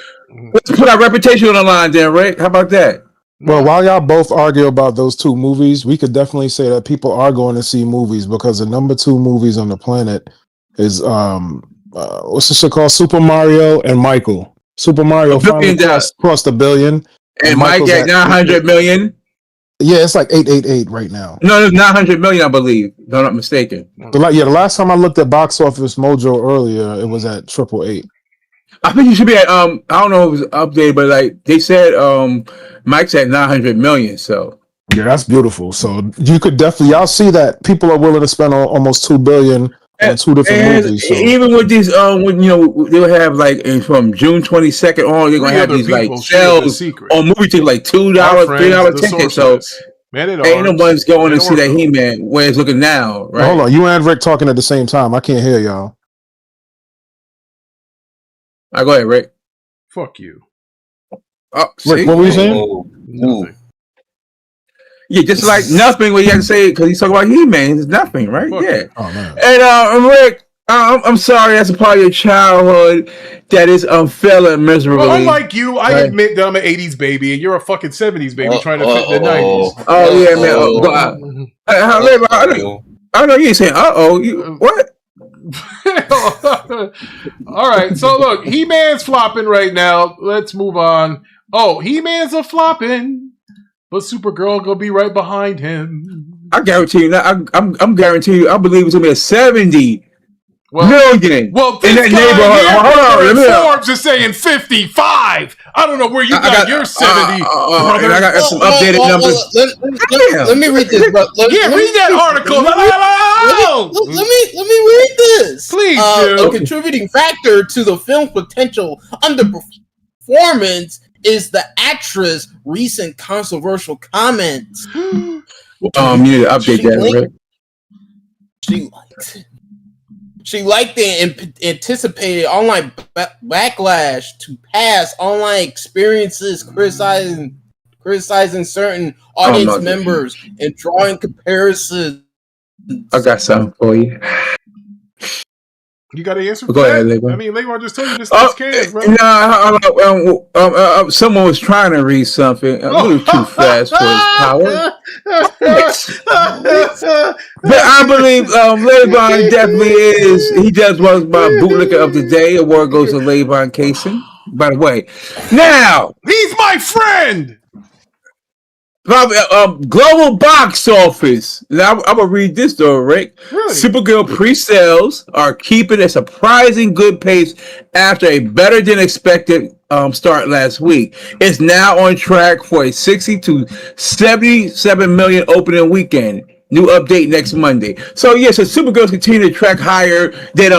Let's put our reputation on the line then, Rick. How about that? Well, while y'all both argue about those two movies, we could definitely say that people are going to see movies because the number 2 movies on the planet is what's this shit called? Super Mario and Michael. Super Mario finally crossed $1 billion. And Mike at 900 million. Yeah, it's like 888 right now. No, it's 900 million, I believe. If I'm not mistaken. The last time I looked at Box Office Mojo earlier, it was at 888. I think you should be at I don't know if it was updated, but like they said Mike's at 900 million, so yeah, that's beautiful. So you could definitely y'all see that people are willing to spend almost $2 billion on 2 different movies. So. Even with these they'll have like from June 22nd on, they're gonna have these like sales on movie tickets like $2, $3 tickets. So ain't no one's going to see that He-Man where it's looking now, right? Hold on, you and Rick talking at the same time. I can't hear y'all. All right, go ahead, Rick. Fuck you. Rick, what were you saying? Nothing. Yeah, just like nothing. What you have to say because he's talking about He-Man. It's nothing, right? Fuck yeah. Oh man. And Rick, I'm sorry. That's a part of your childhood that is failing miserably. Well, unlike you, I admit that I'm an '80s baby, and you're a fucking '70s baby trying to fit the '90s. Oh yeah, man. I know you ain't saying what? All right, so look, He-Man's flopping right now. Let's move on. Oh, He-Man's a flopping, but Supergirl gonna be right behind him. I guarantee you. I'm guaranteeing you. I believe it's gonna be a 70 million. Well, in that neighborhood. Hold on. Forbes is saying 55. I don't know where you got your 70. And I got some updated numbers. Let me read this, bro. Read that article. Let me read this. Please. a contributing factor to the film's potential underperformance is the actress' recent controversial comments. You need to update that, right? She liked the anticipated online backlash to past online experiences, criticizing certain audience members and drawing comparisons. I got something for you. You got an answer for Go that? ahead, Leroy. I mean, Leroy just told you this cans, bro. Someone was trying to read something a little too fast for his power. But I believe Levon definitely is. He does was my bootlicker of the day. Award goes to Levon Casey. By the way, now he's my friend. Global box office. Now I'm gonna read this though, Rick. Really? Supergirl pre-sales are keeping a surprising good pace after a better than expected start last week. It's now on track for a 60 to 77 million opening weekend. New update next Monday. So yeah, so Supergirl's continue to track higher than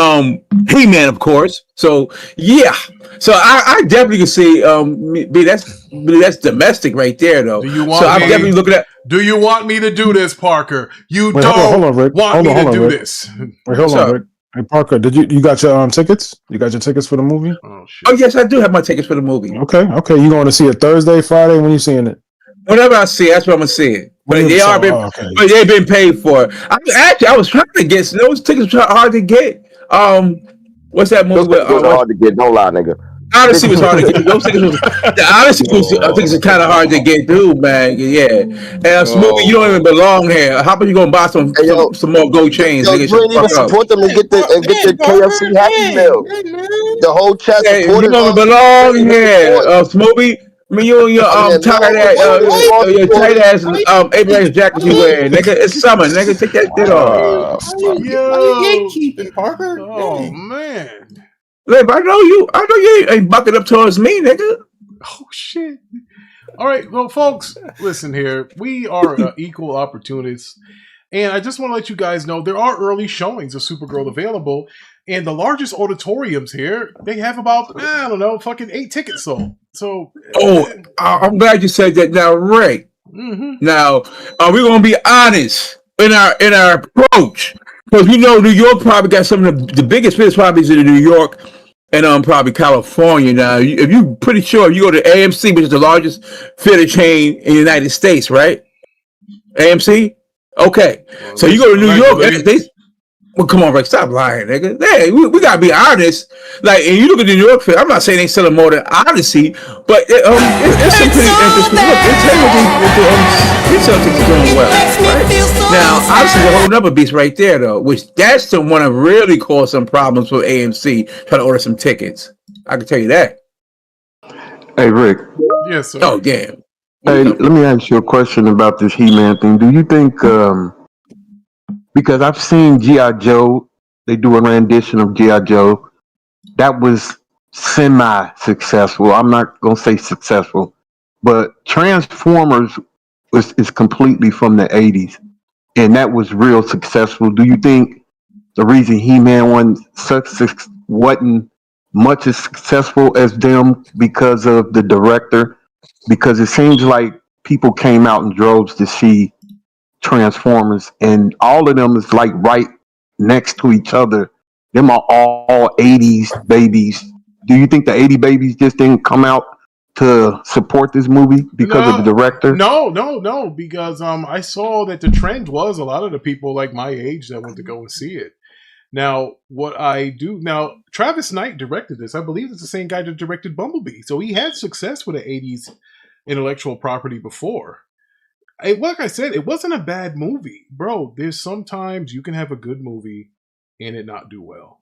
He-Man, of course. So yeah. So I definitely can see that's domestic right there though. I'm definitely looking at. Do you want me to do this, Parker? You don't hold on, Rick. want me to do this. Wait, hold on, Rick. Hey Parker, did you got your tickets? You got your tickets for the movie? Oh yes, I do have my tickets for the movie. Okay. You going to see it Thursday, Friday? When you seeing it? Whenever I see it, that's what I'm gonna see it. But they've been paid for. I was trying to get those tickets. Were hard to get. What's that movie? Those hard to get. Don't lie, nigga. Odyssey was hard to get. Those tickets the Odyssey was. I think it's kind of hard to get through, man. Yeah. And Smoothie, you don't even belong here. How about you gonna buy some more gold chains? You didn't even support them and get the KFC Happy Meal. The whole chat. You don't belong here, Smoothie. I mean, you and your tired ass, your tight ass Abraham jacket you wearing, nigga. It's summer, nigga. Take that shit off. Gatekeeping, Parker. Oh man. Look, I know you ain't bucking up towards me, nigga. Oh shit. All right, well, folks, listen here. We are equal opportunists, and I just want to let you guys know there are early showings of Supergirl available, and the largest auditoriums here, they have about fucking 8 tickets sold. So, I'm glad you said that. Now, Ray. Mm-hmm. Now, we're gonna be honest in our approach, because we know New York probably got some of the biggest fitness properties in New York and probably California. Now, if you pretty sure if you go to AMC, which is the largest theater chain in the United States, right? AMC. Okay, so you go to New York. Well, come on, Rick, stop lying, nigga. Hey, we gotta be honest. Like, and you look at the New York film, I'm not saying they selling more than Odyssey, but it's some pretty interesting. Look, it's doing well. Right? Now, Odyssey's a whole nother beast right there, though, which that's the one that really caused some problems for AMC trying to order some tickets. I can tell you that. Hey, Rick. Yes, sir. Oh, damn. Hey, let me ask you a question about this He-Man thing. Do you think, because I've seen G.I. Joe, they do a rendition of G.I. Joe, that was semi-successful. I'm not going to say successful, but Transformers is completely from the 80s, and that was real successful. Do you think the reason He-Man wasn't much as successful as them because of the director? Because it seems like people came out in droves to see Transformers, and all of them is like right next to each other. Them are all 80s babies. Do you think the 80 babies just didn't come out to support this movie because of the director? No, because I saw that the trend was a lot of the people like my age that went to go and see it. Now, Travis Knight directed this. I believe it's the same guy that directed Bumblebee. So he had success with the 80s intellectual property before. Like I said, it wasn't a bad movie. Bro, there's sometimes you can have a good movie and it not do well.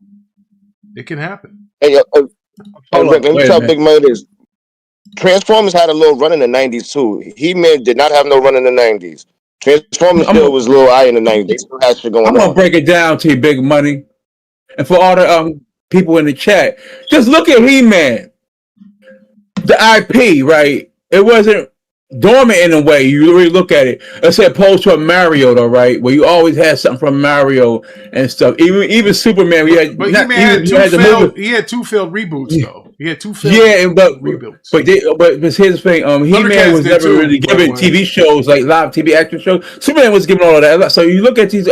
It can happen. Hey, Rick, let me tell Big Mo this. Transformers had a little run in the 90s too. He-Man did not have no run in the 90s. Transformers still was a little high in the 90s. They still had shit going on. I'm going to break it down to you, Big Money. And for all the people in the chat, just look at He-Man. The IP, right? It wasn't dormant in a way. You really look at it. Let's say opposed to a Mario, though, right? Where you always had something from Mario and stuff. Even Superman, we had. But Not, He-Man had two failed reboots though. He had two failed rebuilds. But here's the thing. He-Man was never really given TV shows like live TV action shows. Superman was given all of that. So you look at these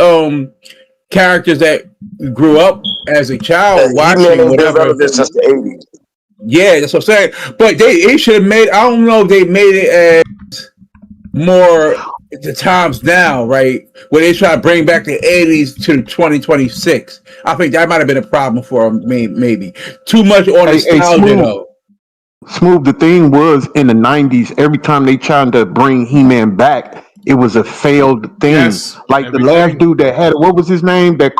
characters that grew up as a child watching whatever. Since the 80s. Yeah, that's what I'm saying. But they should have made. I don't know if they made it as more the times now, right? Where they try to bring back the 80s to 2026. I think that might have been a problem for them. Maybe too much on nostalgia, though. Smooth. The thing was in the 90s. Every time they tried to bring He-Man back, it was a failed thing. Yes, like the last dude that had what was his name? That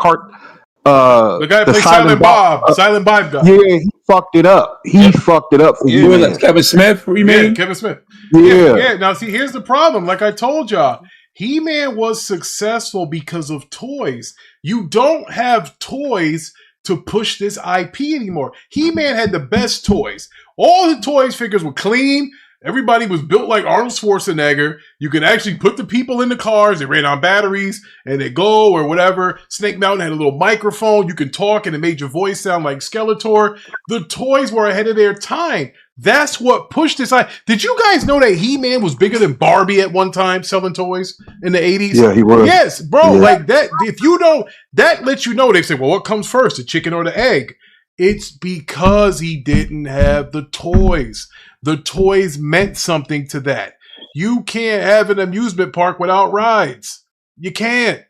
the guy that played Silent Bob. Silent Bob guy. Yeah, he fucked it up. He fucked it up for you. Like Kevin Smith, you mean? Yeah, Kevin Smith. Yeah. Now, see, here's the problem. Like I told y'all, He-Man was successful because of toys. You don't have toys to push this IP anymore. He-Man had the best toys. All the toys figures were clean. Everybody was built like Arnold Schwarzenegger. You could actually put the people in the cars. They ran on batteries and they go or whatever. Snake Mountain had a little microphone. You could talk and it made your voice sound like Skeletor. The toys were ahead of their time. That's what pushed this. Did you guys know that He-Man was bigger than Barbie at one time selling toys in the 80s? Yeah, he was. Yes, bro. Yeah. Like that. If you don't, that lets you know. They say, well, what comes first, the chicken or the egg? It's because he didn't have the toys. The toys meant something to that. You can't have an amusement park without rides. You can't.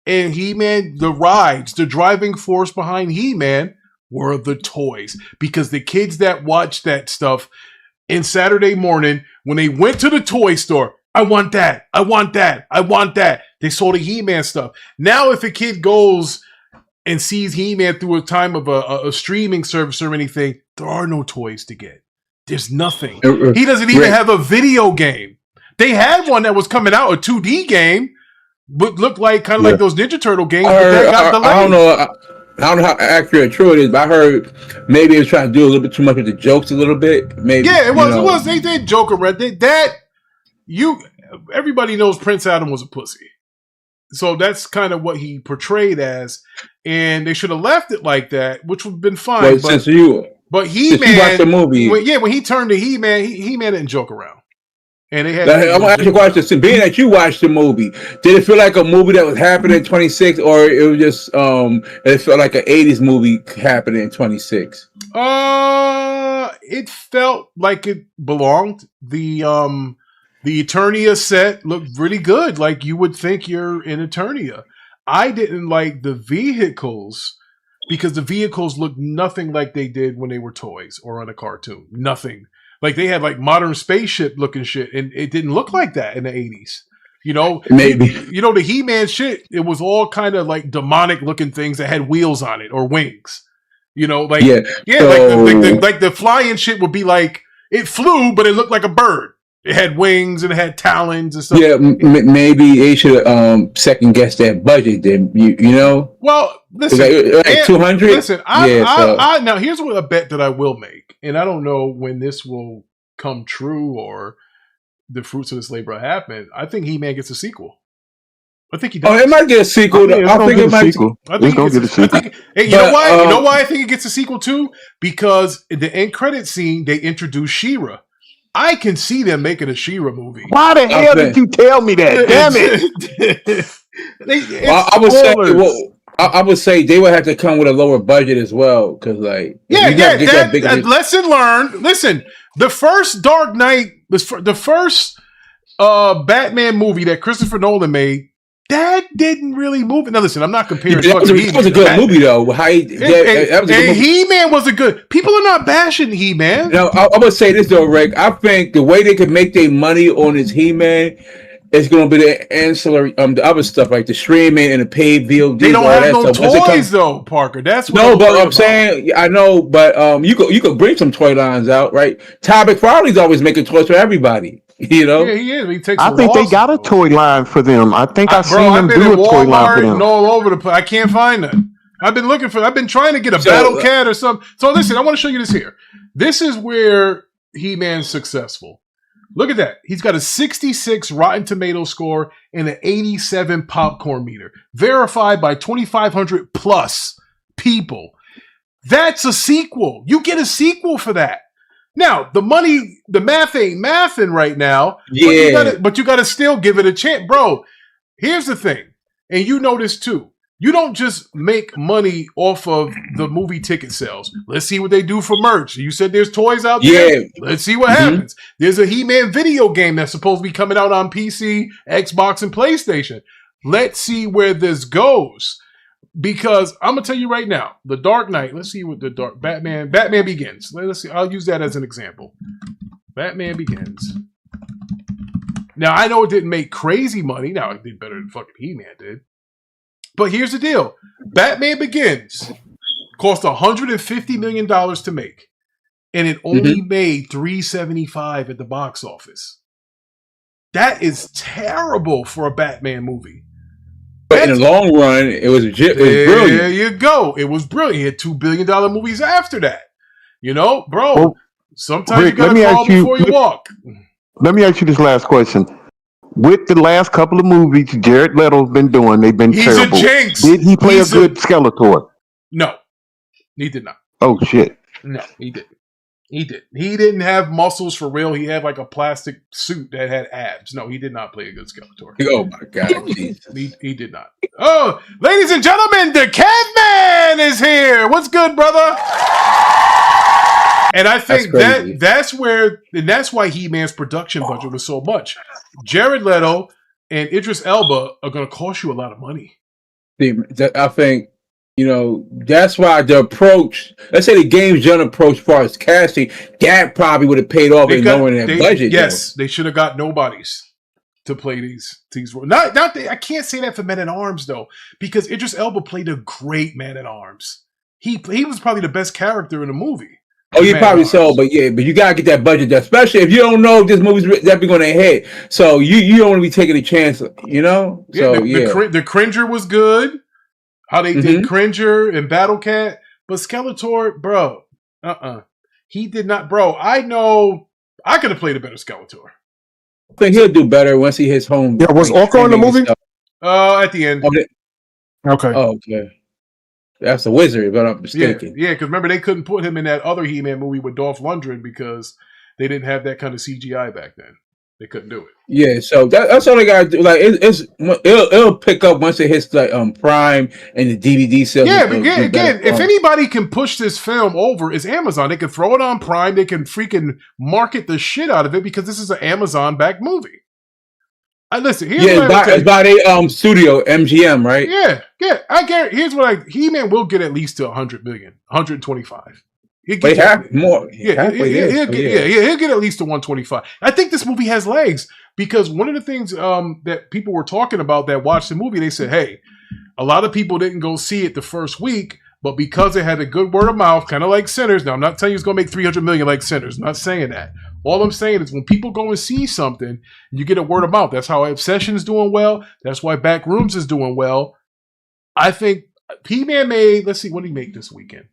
And He-Man, the rides, the driving force behind He-Man were the toys. Because the kids that watched that stuff in Saturday morning, when they went to the toy store, I want that, I want that, I want that. They saw the He-Man stuff. Now if a kid goes and sees He-Man through a time of a streaming service or anything, there are no toys to get. There's nothing. He doesn't even have a video game. They had one that was coming out, a 2D game, but looked like kind of like those Ninja Turtle games. I don't know how accurate or true it is, but I heard maybe they were trying to do a little bit too much with the jokes a little bit. Maybe. Yeah, it was. They did joke around. Everybody knows Prince Adam was a pussy. So that's kind of what he portrayed as. And they should have left it like that, which would have been fine. But He-Man, watched the movie. When he turned to He-Man, He-Man didn't joke around. And they had. I'm gonna ask you a question. Being that you watched the movie, did it feel like a movie that was happening in 26, or it was just it felt like an 80s movie happening in 26? It felt like it belonged. The Eternia set looked really good. Like you would think you're in Eternia. I didn't like the vehicles because the vehicles looked nothing like they did when they were toys or on a cartoon. Nothing. Like they had like modern spaceship looking shit, and it didn't look like that in the 80s. You know, maybe the He-Man shit. It was all kind of like demonic looking things that had wheels on it or wings. You know, like like the flying shit would be like it flew, but it looked like a bird. It had wings and it had talons and stuff. Yeah, maybe they should second guess that budget. Then you know. Well, listen, like 200. Listen, I now here's what a bet that I will make, and I don't know when this will come true or the fruits of this labor happen. I think He-Man gets a sequel. I think he does. Oh, it might get a sequel. I think it might. I think it gets a sequel. Hey, you know why? You know why I think it gets a sequel too? Because in the end credit scene, they introduce She-Ra. I can see them making a She-Ra movie. Why the hell did you tell me that? Damn it! I would say they would have to come with a lower budget as well, because lesson learned. Listen, the first Dark Knight was the first Batman movie that Christopher Nolan made. That didn't really move. Now listen, I'm not comparing. That was a good movie though. He-Man was a good. People are not bashing He-Man. Now I'm gonna say this though, Rick. I think the way they could make their money on his He-Man is going to be the ancillary, the other stuff like the streaming and the paid VOD. They don't have no toys though, Parker. That's what I'm saying. I know, but you could bring some toy lines out, right? Ty McFarlane's always making toys for everybody. You know, yeah, he is. He takes. I think they got a toy line for them. I think I've seen them do a toy line for them. And all over the place. I can't find them. I've been looking for. I've been trying to get a Battle Cat or something. So listen, I want to show you this here. This is where He-Man's successful. Look at that. He's got a 66 Rotten Tomato score and an 87 popcorn meter, verified by 2,500 plus people. That's a sequel. You get a sequel for that. Now, the math ain't mathing right now. Yeah. But you gotta still give it a chance. Bro, here's the thing, and you know this too. You don't just make money off of the movie ticket sales. Let's see what they do for merch. You said there's toys out there? Yeah. Let's see what happens. There's a He-Man video game that's supposed to be coming out on PC, Xbox, and PlayStation. Let's see where this goes. Because I'm going to tell you right now, The Dark Knight, let's see what Batman Begins. Let's see. I'll use that as an example. Batman Begins. Now, I know it didn't make crazy money. Now, it did better than fucking He-Man did. But here's the deal. Batman Begins cost $150 million to make, and it only made $375 at the box office. That is terrible for a Batman movie. But in the long run, it was brilliant. There you go. It was brilliant. He had $2 billion movies after that. You know, bro, well, sometimes Rick, you got to crawl before you walk. Let me ask you this last question. With the last couple of movies Jared Leto's been doing, they've been terrible. He's a jinx. Did he play a good Skeletor? No, he did not. Oh, shit. No, he didn't. He didn't have muscles for real. He had like a plastic suit that had abs. No, he did not play a good Skeletor. Oh, my God. He did not. Oh, ladies and gentlemen, the Catman is here. What's good, brother? And I think that's why He-Man's production budget was so much. Jared Leto and Idris Elba are going to cost you a lot of money. I think, that's why the approach, let's say the James Gunn approach as far as casting, that probably would have paid off in knowing that budget. Yes, they should have got nobodies to play these roles. I can't say that for Men at Arms, though, because Idris Elba played a great Man at Arms. He was probably the best character in the movie. Oh, you probably so, but you gotta get that budget, especially if you don't know if this movie's definitely gonna hit. So you don't want to be taking a chance, So the Cringer was good. How they did Cringer and Battle Cat, but Skeletor, bro, he did not, bro. I know I could have played a better Skeletor. I think he'll do better once he hits home. Yeah, was Orko in the movie? At the end. Okay. Oh, okay. That's the Wizard, but I'm mistaken. Yeah, because remember they couldn't put him in that other He-Man movie with Dolph Lundgren because they didn't have that kind of CGI back then. They couldn't do it. Yeah, so that's all they gotta do. Like it'll pick up once it hits like Prime and the DVD sales. Yeah, but again, if anybody can push this film over, it's Amazon. They can throw it on Prime. They can freaking market the shit out of it because this is an Amazon-backed movie. Listen, it's by a studio, MGM, right? Yeah. I guarantee. He-Man will get at least to 100 million, 125. He'll get more. He'll get at least to 125. I think this movie has legs because one of the things that people were talking about that watched the movie, they said, hey, a lot of people didn't go see it the first week, but because it had a good word of mouth, kind of like Sinners. Now, I'm not telling you it's going to make 300 million like Sinners. I'm not saying that. All I'm saying is when people go and see something, you get a word of mouth. That's how Obsession is doing well. That's why Backrooms is doing well. I think He-Man made, let's see, what did he make this weekend?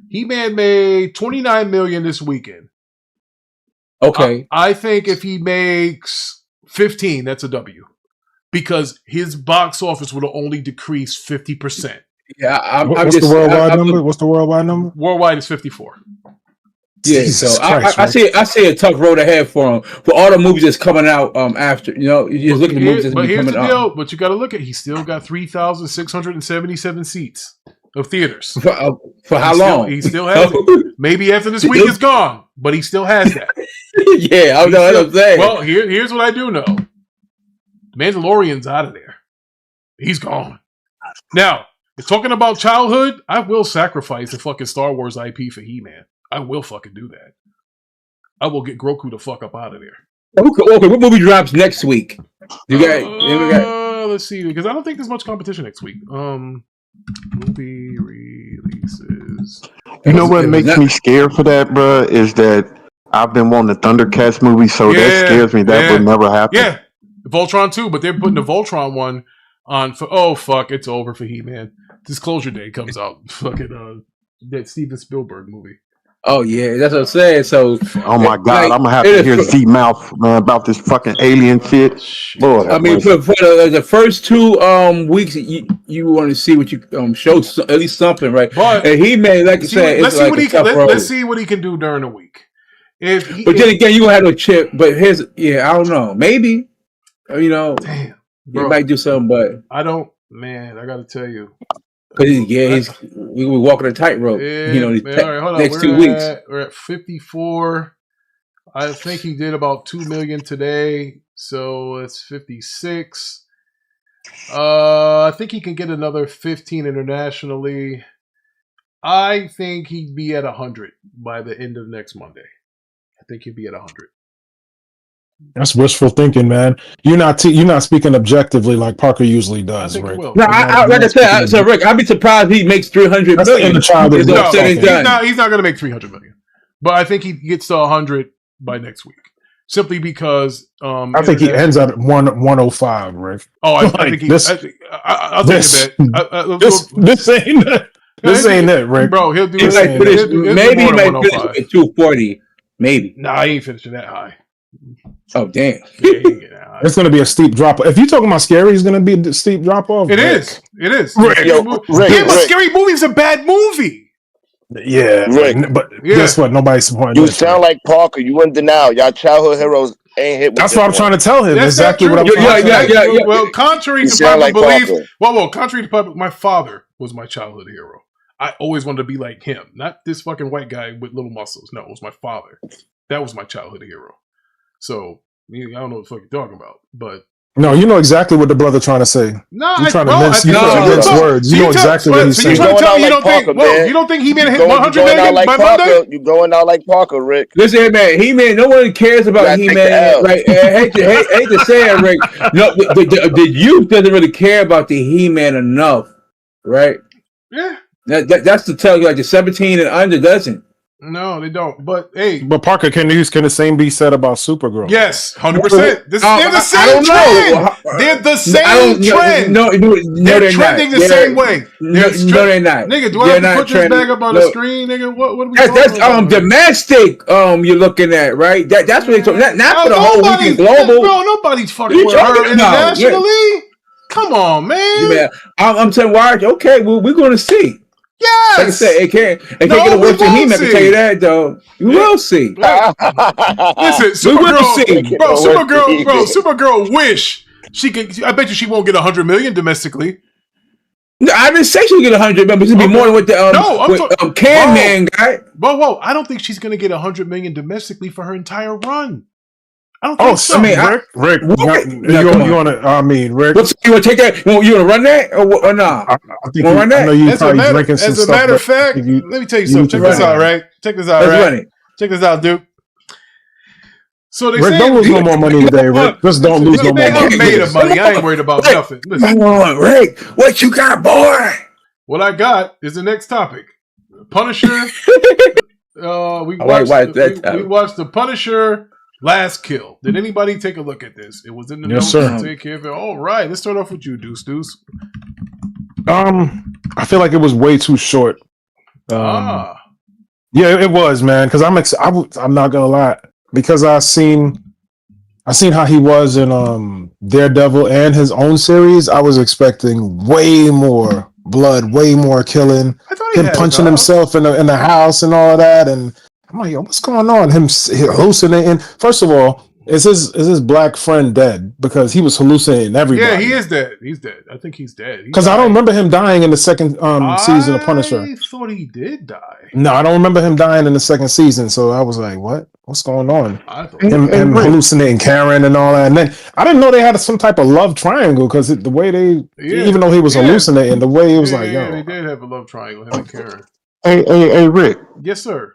He-Man made $29 million this weekend. Okay. I think if he makes 15, that's a W. Because his box office would have only decreased 50%. Yeah, what's the worldwide number? What's the worldwide number? Worldwide is 54. Yeah, Jesus so Christ, I see a tough road ahead for him for all the movies that's coming out after. You just look at the movies that's coming out. But here's the deal. But you got to look at. He still got 3,677 seats of theaters. For how long? He still has it. Maybe after this week is gone, but he still has that. Yeah, I know what I'm saying. Well, here's what I do know. Mandalorian's out of there. He's gone. Now, if talking about childhood, I will sacrifice a fucking Star Wars IP for He-Man. I will fucking do that. I will get Grogu the fuck up out of there. Okay, what movie drops next week? Let's see, because I don't think there's much competition next week. Movie releases. You know what makes me scared for that, bro? Is that I've been wanting the Thundercats movie, so that scares me. That would never happen. Yeah, Voltron 2, but they're putting the Voltron one on for. Oh fuck, it's over for He-Man. Disclosure Day comes out. Fucking that Steven Spielberg movie. Oh yeah, that's what I'm saying. So, oh my god, I'm gonna have to hear Z Mouth about this fucking alien shit. Lord, I mean, for the first 2 weeks, you want to see what you show at least something, right? But and he may, like you said, let's see what he let's see what he can do during the week. But then again, you gonna have no chip. But I don't know, maybe damn, he might do something, but I don't. Man, I got to tell you. Because we were walking a tightrope. All right, hold on. Next 2 weeks, we're at 54. I think he did about 2 million today, so it's 56. I think he can get another 15 internationally. I think he'd be at 100 by the end of next Monday. I think he'd be at 100. That's wishful thinking, man. You're not speaking objectively like Parker usually does, Rick. No, like I said, so Rick, I'd be surprised if he makes 300 million. He's not going to make 300 million, but I think he gets to 100 by next week, simply because I think he ends at 105, Rick. Oh, I think he. I'll take that. This ain't it. This ain't it, Rick. Bro, he'll do maybe he might finish with 240. Maybe. Nah, he ain't finishing that high. Oh damn! It's going to be a steep drop. If you're talking about scary, it's going to be a steep drop off. It is. It is. Rick. Scary Movie's a bad movie. Yeah, Rick. But guess what? Nobody's supporting. You sound like Parker. You in denial. Y'all childhood heroes ain't hit. That's what I'm trying to tell him. That's exactly what I'm trying to tell him. Well, contrary to public belief, contrary to public, my father was my childhood hero. I always wanted to be like him, not this fucking white guy with little muscles. No, it was my father. That was my childhood hero. So I don't know what the fuck you're talking about, but no, you know exactly what the brother trying to say. No, you're trying to mince words. You know exactly what he's saying. You trying to tell me you don't think He-Man hit 100 million by Monday? You going out like Parker, Rick? Listen, man, He-Man. No one cares about He-Man. Like, I hate to say it, Rick. No, the youth doesn't really care about the He-Man enough, right? Yeah. That's to tell you, like the 17 and under doesn't. No, they don't. But hey, Parker, can the same be said about Supergirl? Yes, 100%. They're the same trend. They're the same trend. No, they're trending the same way. No, they're not. Nigga, do I have to put this back up on the screen, nigga? What are we talking about? That's domestic. You're looking at, right? That's what they're talking. Not for the whole weekend global. Bro, nobody's fucking with her internationally. Come on, man. Yeah, I'm telling you, okay, well, we're going to see. Yes. Like I said, it can't get a worse than He-Man. I can tell you that, though. You will see. Listen, Supergirl wish she could. I bet you she won't get 100 million domestically. No, I didn't say she'll get 100 million, but it'll be more than what the Can-Man guy. Whoa! I don't think she's going to get 100 million domestically for her entire run. I don't think so. I mean, Rick, you want to? I mean, Rick, you want to take that? You want to run that or nah? I think run that. I know you probably drinking some stuff. As a matter of fact, let me tell you something. Check this out, right? Check this out, right? Check this out, Duke. So they Rick, don't lose no more money today, Rick. Just don't lose no more money. I'm made of money. I ain't worried about nothing. Come on, Rick. What you got, boy? What I got is the next topic. Punisher. We watched the Punisher. Last Kill. Did anybody take a look at this? It was in the notes. Sir. Take care of it. All right, let's start off with you, Deuce. I feel like it was way too short. Yeah, it was, man. Because I'm not gonna lie, because I seen how he was in Daredevil and his own series. I was expecting way more blood, way more killing. Him punching himself in the house and all of that, and I'm like, yo, what's going on? Him hallucinating. First of all, is his black friend dead? Because he was hallucinating everybody. Yeah, he is dead. He's dead. I think he's dead. Because I don't remember him dying in the second season of Punisher. I thought he did die. No, I don't remember him dying in the second season. So I was like, what? What's going on? Him hallucinating Karen and all that. And then I didn't know they had some type of love triangle because the way even though he was hallucinating, the way he was like, yo. They did have a love triangle, him and Karen. Hey, Rick. Yes, sir.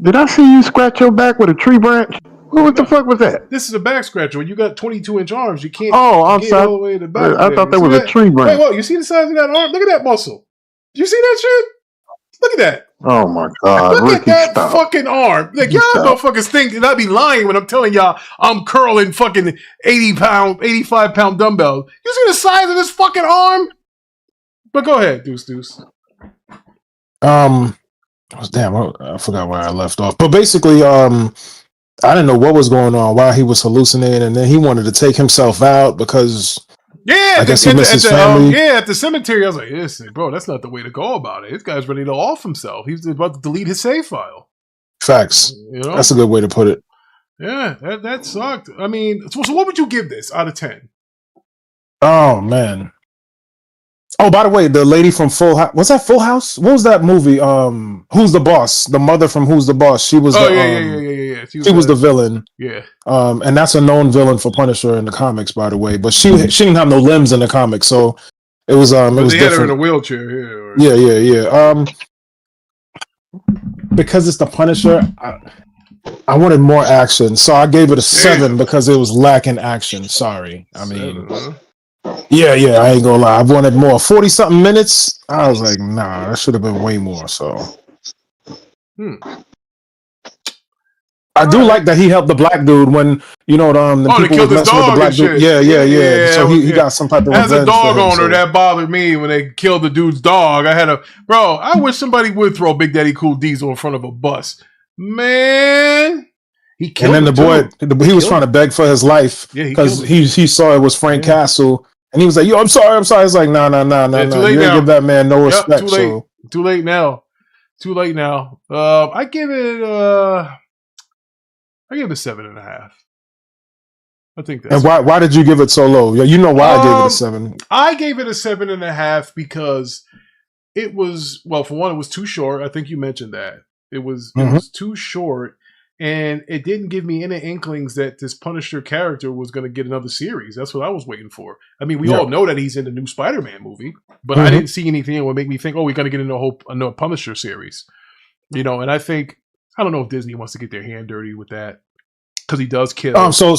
Did I see you scratch your back with a tree branch? What the fuck was that? This is a back scratcher. When you got 22-inch arms, you can't. Oh, I'm sorry. All the way to the back. I thought that was a tree branch. Hey, what? You see the size of that arm? Look at that muscle. You see that shit? Look at that. Oh my god! Look at that fucking arm. Like y'all motherfuckers think that I'd be lying when I'm telling y'all I'm curling fucking 85 pound dumbbells. You see the size of this fucking arm? But go ahead, Deuce. Damn, I forgot where I left off. But basically, I didn't know what was going on, why he was hallucinating, and then he wanted to take himself out because I guess he missed his family. At the cemetery, I was like, listen, bro, that's not the way to go about it. This guy's ready to off himself. He's about to delete his save file. Facts. You know? That's a good way to put it. Yeah, that sucked. I mean, so what would you give this out of 10? Oh, man. Oh, by the way, the lady from Full House, was that Full House? What was that movie? Who's the Boss? The mother from Who's the Boss? She was yeah. She was the villain. Yeah. And that's a known villain for Punisher in the comics, by the way. But she didn't have no limbs in the comics, so it was But it was they different. had her in a wheelchair. Yeah. Because it's the Punisher, I wanted more action, so I gave it a 7 because it was lacking action. Sorry, I mean. 7, huh? Yeah, I ain't gonna lie. I wanted more. 40-something minutes. I was like, nah, that should have been way more. So, I do like that he helped the black dude when the they people killed was his messing with the dog black and dude. shit. Yeah. So he got some type of As a revenge dog for him, owner, that bothered me when they killed the dude's dog. I wish somebody would throw Big Daddy Cool Diesel in front of a bus. Man. He killed and then the boy, he was trying to beg for his life because he saw it was Frank Castle. And he was like, "Yo, I'm sorry." It's like, no. You didn't give that man no respect. Too late now. I give it a 7.5. I think that's. And why did you give it so low? Yeah, you know why I gave it a 7. I gave it a 7.5 because it was, well, for one, it was too short. I think you mentioned that. It was too short. And it didn't give me any inklings that this Punisher character was going to get another series. That's what I was waiting for. I mean, we all know that he's in the new Spider-Man movie, but I didn't see anything that would make me think, we're going to get into another Punisher series. And I think, I don't know if Disney wants to get their hand dirty with that because he does kill. So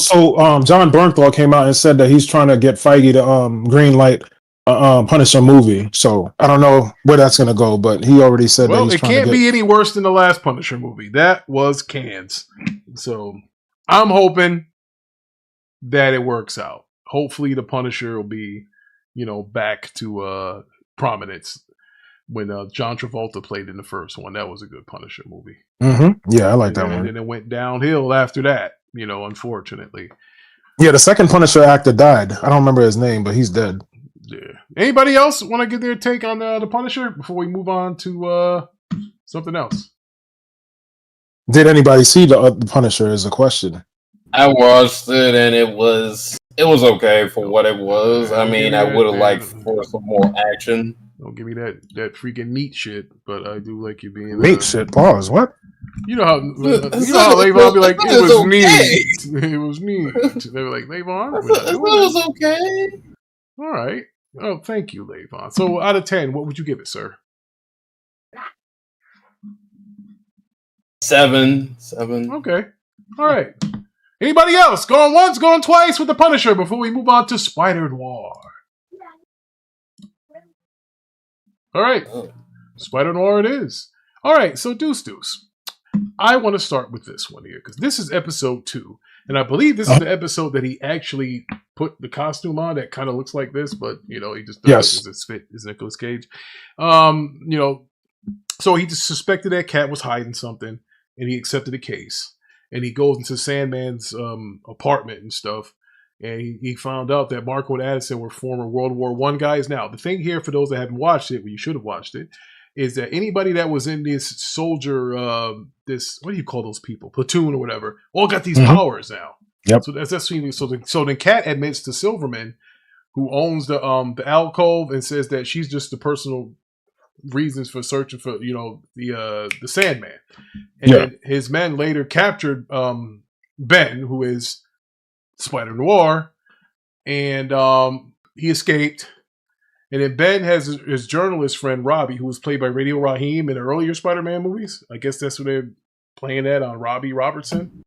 John Bernthal came out and said that he's trying to get Feige to green light Punisher movie. So I don't know where that's going to go, but he already said that he's trying to get... Well, it can't be any worse than the last Punisher movie. That was cans. So I'm hoping that it works out. Hopefully the Punisher will be, back to prominence when John Travolta played in the first one. That was a good Punisher movie. Yeah, I like that one. And then it went downhill after that, unfortunately. Yeah, the second Punisher actor died. I don't remember his name, but he's dead. Yeah. Anybody else want to get their take on the Punisher before we move on to something else? Did anybody see the Punisher? Is a question. I watched it and it was okay for what it was. I mean, I would have liked for some more action. Don't give me that freaking meat shit, but I do like you being meat shit. Pause. What? You know how Levon be like, it was neat. It was neat. They were like, Levon, it was okay. All right. Oh, thank you, Levon. So, out of 10, what would you give it, sir? 7. Okay. All right. Anybody else? Going once, going twice with the Punisher before we move on to Spider Noir. All right. Spider Noir it is. All right. So, Deuce. I want to start with this one here because this is episode 2. And I believe this is the episode that he actually put the costume on that kind of looks like this, but he just does it fit as Nicolas Cage. So he just suspected that Cat was hiding something, and he accepted the case. And he goes into Sandman's apartment and stuff, and he found out that Marco and Addison were former World War I guys. Now, the thing here for those that haven't watched it, well, you should have watched it, is that anybody that was in this soldier, what do you call those people? Platoon or whatever, all got these powers now. Yep. So so then Cat admits to Silverman, who owns the alcove, and says that she's just the personal reasons for searching for the Sandman. And then his men later captured Ben, who is Spider Noir, and he escaped. And then Ben has his journalist friend, Robbie, who was played by Radio Raheem in the earlier Spider-Man movies. I guess that's what they're playing that on Robbie Robertson.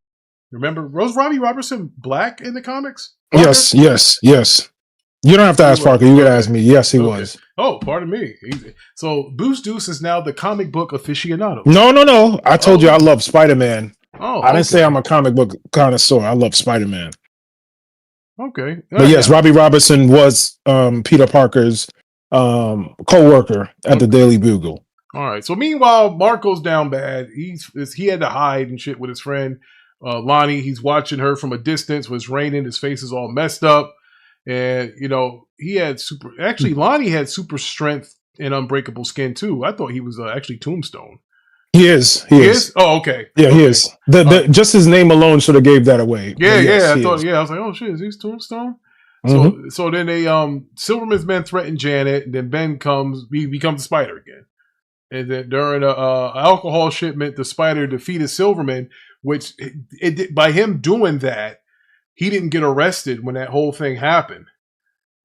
Remember, was Robbie Robertson black in the comics? Parker? Yes. You don't have to ask Parker. You can ask me. Yes, he was. Oh, pardon me. So Boost Deuce is now the comic book aficionado. No. I told you I love Spider-Man. Oh, I didn't say I'm a comic book connoisseur. I love Spider-Man. Okay. But yes, Robbie Robertson was Peter Parker's co-worker at the Daily Bugle. All right. So meanwhile, Mark goes down bad. He had to hide and shit with his friend Lonnie. He's watching her from a distance. When it's raining, his face is all messed up, and he had Lonnie had super strength and unbreakable skin too. I thought he was actually Tombstone. He is. He is. Oh, okay. Yeah, he is. Just his name alone should have gave that away. Yeah, yes, I thought. Yeah, I was like, oh shit, is he Tombstone? Mm-hmm. So then they Silverman's men threaten Janet, and then Ben he becomes the Spider again. And then during a alcohol shipment, the Spider defeated Silverman, which by him doing that, he didn't get arrested when that whole thing happened.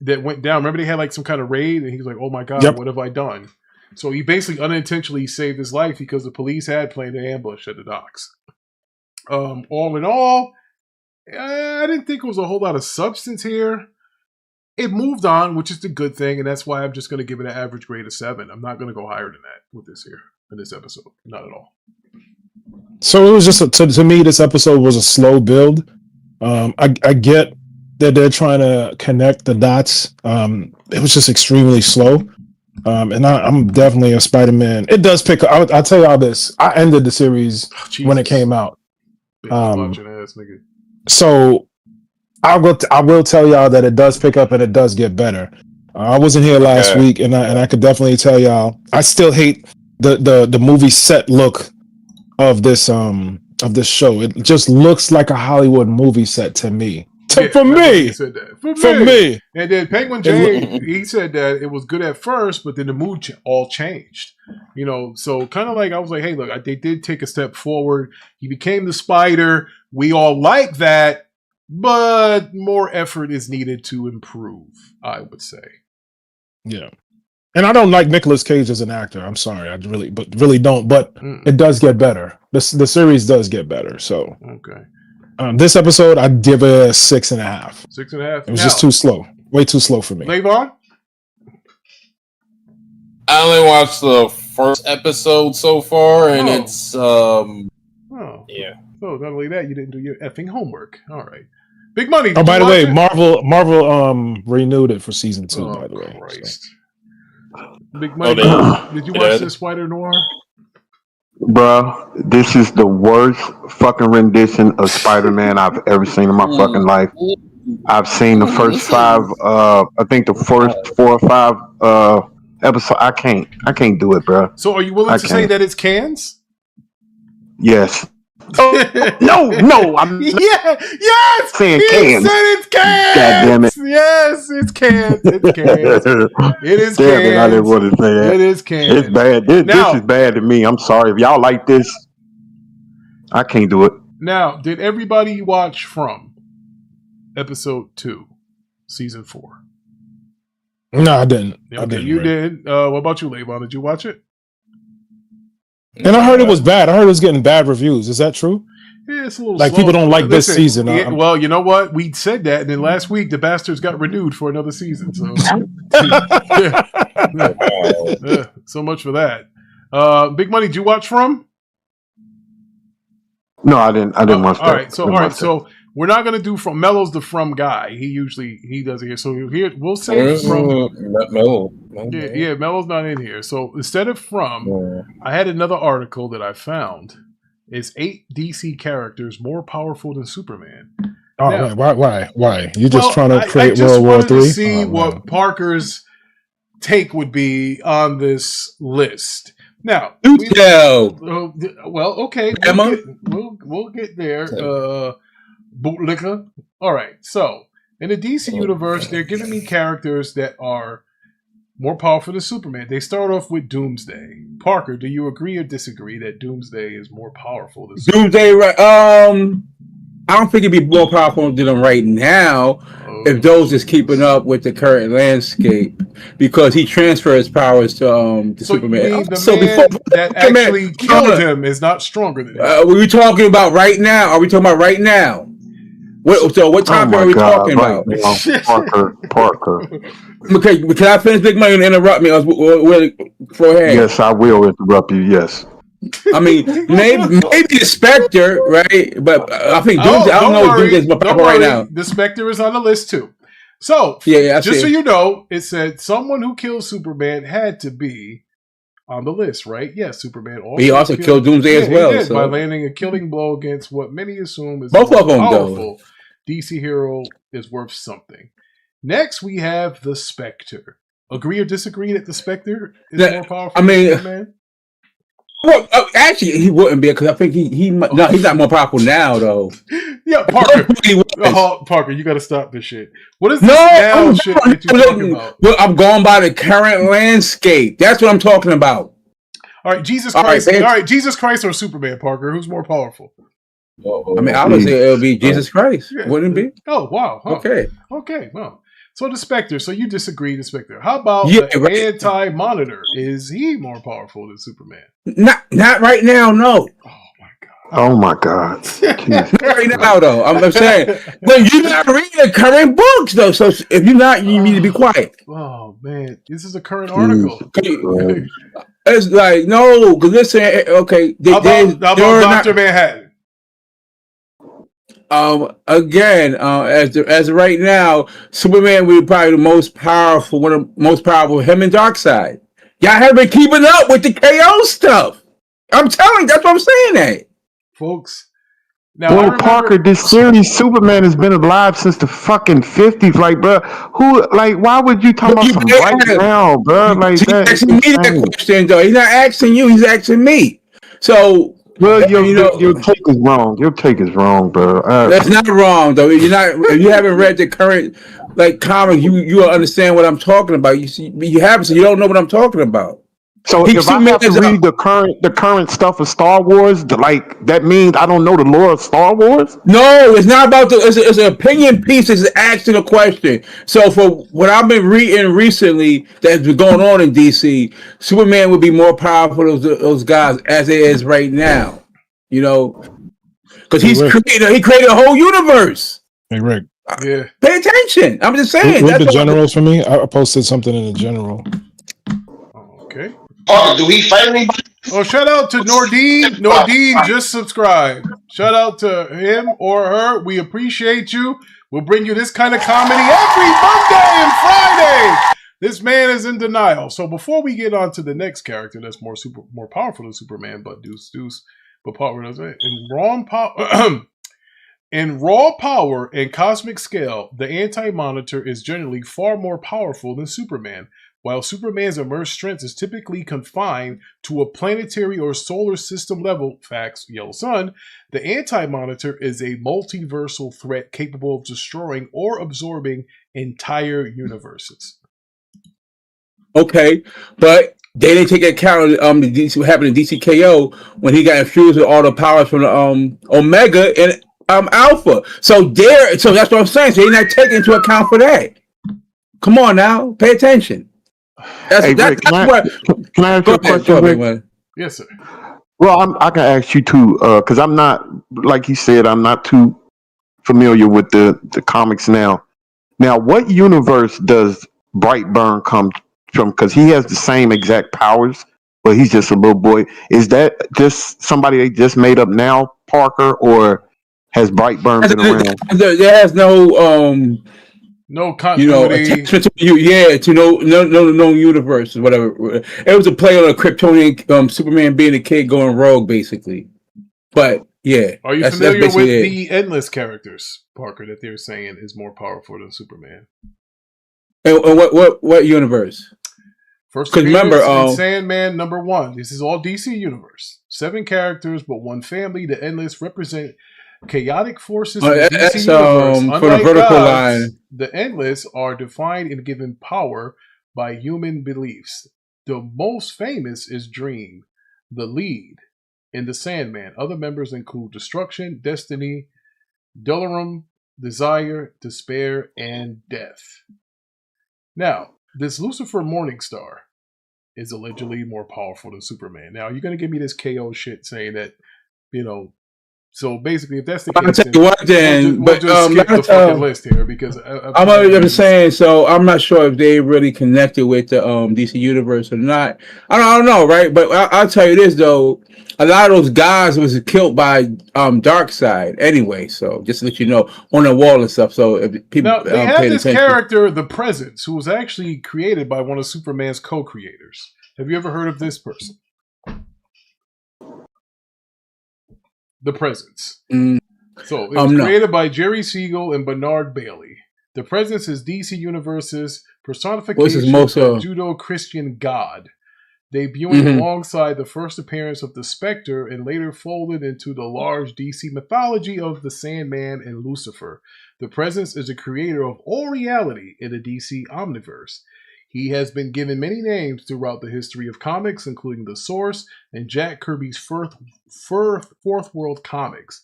That went down. Remember they had like some kind of raid, and he was like, "Oh my god, What have I done?" So he basically unintentionally saved his life because the police had planned an ambush at the docks. All in all, I didn't think it was a whole lot of substance here. It moved on, which is the good thing, and that's why I'm just going to give it an average grade of 7. I'm not going to go higher than that with this here in this episode. Not at all. So it was just to me, this episode was a slow build. I get that they're trying to connect the dots. It was just extremely slow. And I'm definitely a Spider-Man. It does pick up. I'll tell y'all this. I ended the series when it came out. So I will tell y'all that it does pick up and it does get better. I wasn't here last week, and I could definitely tell y'all I still hate the movie set look of this show. It just looks like a Hollywood movie set to me. For me. And then Penguin Jay, he said that it was good at first, but then the mood all changed. So kind of like I was like, hey, look, they did take a step forward. He became the Spider. We all like that, but more effort is needed to improve, I would say. Yeah. And I don't like Nicolas Cage as an actor. I'm sorry. I really don't. But it does get better. The series does get better. So okay. This episode, I'd give it a 6.5. 6.5. It was just too slow. Way too slow for me. Levon? I only watched the first episode so far, and it's yeah. Oh, not only that, you didn't do your effing homework. All right. Big Money. Oh, by the way, Marvel renewed it for season 2. By the way, Christ. So. Big Money. Did you watch this Spider Noir? Bruh, this is the worst fucking rendition of Spider-Man I've ever seen in my fucking life. I've seen the first 5, I think the first 4 or 5 episodes. I can't do it, bruh. So are you willing to say that it's cans? Yes. No, I'm yes, saying cans. Said it's cans. God damn it. Yes, it's cans. It's cans. It is damn cans. It, I didn't want to say that. It is cans. It's bad. This is bad to me. I'm sorry. If y'all like this, I can't do it. Now, did everybody watch From episode 2, season 4? No, I didn't. Okay, I didn't. You did. What about you, Levon? Did you watch it? And I heard it was bad. I heard it was getting bad reviews. Is that true? Yeah, it's a little like slow. People don't like this season. Well, you know what? We said that, and then last week the bastards got renewed for another season. So, so much for that. Big Money, did you watch From? No, I didn't. I didn't watch that. All right. So we're not going to do From. Mello's the From guy. He does it here. So here we'll say From. Mello. Yeah, Mello's not in here. So instead of From, I had another article that I found. Is 8 DC characters more powerful than Superman? Oh, now, why? You just trying to create World War III? To see what Parker's take would be on this list. Now, well, okay, we'll get there. Bootlicker. All right. So in the DC universe, they're giving me characters that are more powerful than Superman. They start off with Doomsday. Parker, do you agree or disagree that Doomsday is more powerful than Superman? Doomsday, right? I don't think it'd be more powerful than them right now if those is keeping up with the current landscape, because he transfers powers to Superman. So before that actually killed him is not stronger than him. Were we talking about right now? Are we talking about right now? What time are we talking about? Parker. Okay, can I finish, Big Money, and interrupt me? Yes, I will interrupt you. Yes. I mean, maybe the Spectre, right? But I think Doomsday. I don't know if Doomsday is more powerful right now. The Spectre is on the list too. So, just so you know, it said someone who killed Superman had to be on the list, right? Yes, Superman also. He also killed Doomsday as well. He did, so. by landing a killing blow against what many assume is both the of them powerful though. DC hero is worth something. Next, we have the Spectre. Agree or disagree that the Spectre is more powerful than Superman? Well, actually, he wouldn't be because I think he's not more powerful now though. Yeah, Parker. Parker, you got to stop this shit. What is this shit that you're talking about? Well, I'm going by the current landscape. That's what I'm talking about. All right, Jesus Christ. All right, Jesus Christ or Superman, Parker? Who's more powerful? I mean, I would say it'll be Jesus Christ. Yeah. Wouldn't it be? Oh, wow. Huh. Okay. Well, so the Spectre. So you disagree, the Spectre. How about the Anti-Monitor? Is he more powerful than Superman? Not right now, no. Oh my God! Not right now, though. I'm saying, but you're not reading the current books, though. So if you're not, you need to be quiet. Oh man, this is a current article. It's like no, because listen. Okay, how about Dr. Manhattan? Again, as of right now, Superman will be probably the most powerful, one of the most powerful. Him and Darkseid. Y'all have been keeping up with the KO stuff. I'm telling you, that's what I'm saying. That folks. Now, well, Parker, this series Superman has been alive since the fucking 50s. Like, bro, why would you talk about some right now, bro? Like, he's asking me that question, though. He's not asking you. He's asking me. So. Well, your take is wrong. Your take is wrong, bro. That's not wrong, though. You're not. If you haven't read the current comic, you understand what I'm talking about. You haven't, so you don't know what I'm talking about. So if I have to read the current stuff of Star Wars, that means I don't know the lore of Star Wars? No, it's not about it's an opinion piece. It's asking a question. So for what I've been reading recently that's been going on in DC, Superman would be more powerful than those guys as it is right now. You know, because he created a whole universe. Hey Rick. Yeah. Pay attention. I'm just saying. Read the generals for me. I posted something in the general. Okay. Oh, do we fight anybody? Oh, shout out to Nordine. Nordine just subscribed. Shout out to him or her. We appreciate you. We'll bring you this kind of comedy every Monday and Friday. This man is in denial. So before we get on to the next character that's more powerful than Superman, but but power doesn't. In raw power and cosmic scale, the Anti-Monitor is generally far more powerful than Superman. While Superman's immersed strength is typically confined to a planetary or solar system level, facts, Yellow Sun, the Anti-Monitor is a multiversal threat capable of destroying or absorbing entire universes. Okay, but they didn't take account of what happened in DCKO when he got infused with all the powers from the Omega and Alpha. So that's what I'm saying. So they're not taking into account for that. Come on now, pay attention. Rick, can I ask you a question, Rick? Yes, sir. Well, I can ask you too, because I'm not, like he said, I'm not too familiar with the comics now. Now, what universe does Brightburn come from? Because he has the same exact powers, but he's just a little boy. Is that just somebody they just made up now, Parker, or has Brightburn been around? There has no continuity. To no universe, whatever. It was a play on a Kryptonian Superman being a kid going rogue, basically. But yeah, are you familiar with the Endless characters, Parker, that they're saying is more powerful than Superman? And what universe? First, remember, Sandman #1. This is all DC universe. 7 characters, but one family. The Endless represent chaotic forces in the DC universe. Unlike vertical gods, line. the Endless are defined and given power by human beliefs. The most famous is Dream, the lead in the Sandman. Other members include Destruction, Destiny, Delirium, Desire, Despair, and Death. Now, this Lucifer Morningstar is allegedly more powerful than Superman. Now, you're going to give me this KO shit saying that, so basically, if that's the case, we'll just skip the fucking list here because I'm saying. So I'm not sure if they really connected with the DC universe or not. I don't know, right? But I'll tell you this though: a lot of those guys was killed by Darkseid anyway. So just to let you know, on the wall and stuff. So if people they have this character, the Presence, who was actually created by one of Superman's co-creators. Have you ever heard of this person? The Presence. So it was created by Jerry Siegel and Bernard Bailey. The Presence is DC Universe's personification of Judeo-Christian God, debuting alongside the first appearance of the Spectre and later folded into the large DC mythology of the Sandman and Lucifer. The Presence is the creator of all reality in the DC Omniverse. He has been given many names throughout the history of comics, including The Source and Jack Kirby's Fourth World Comics.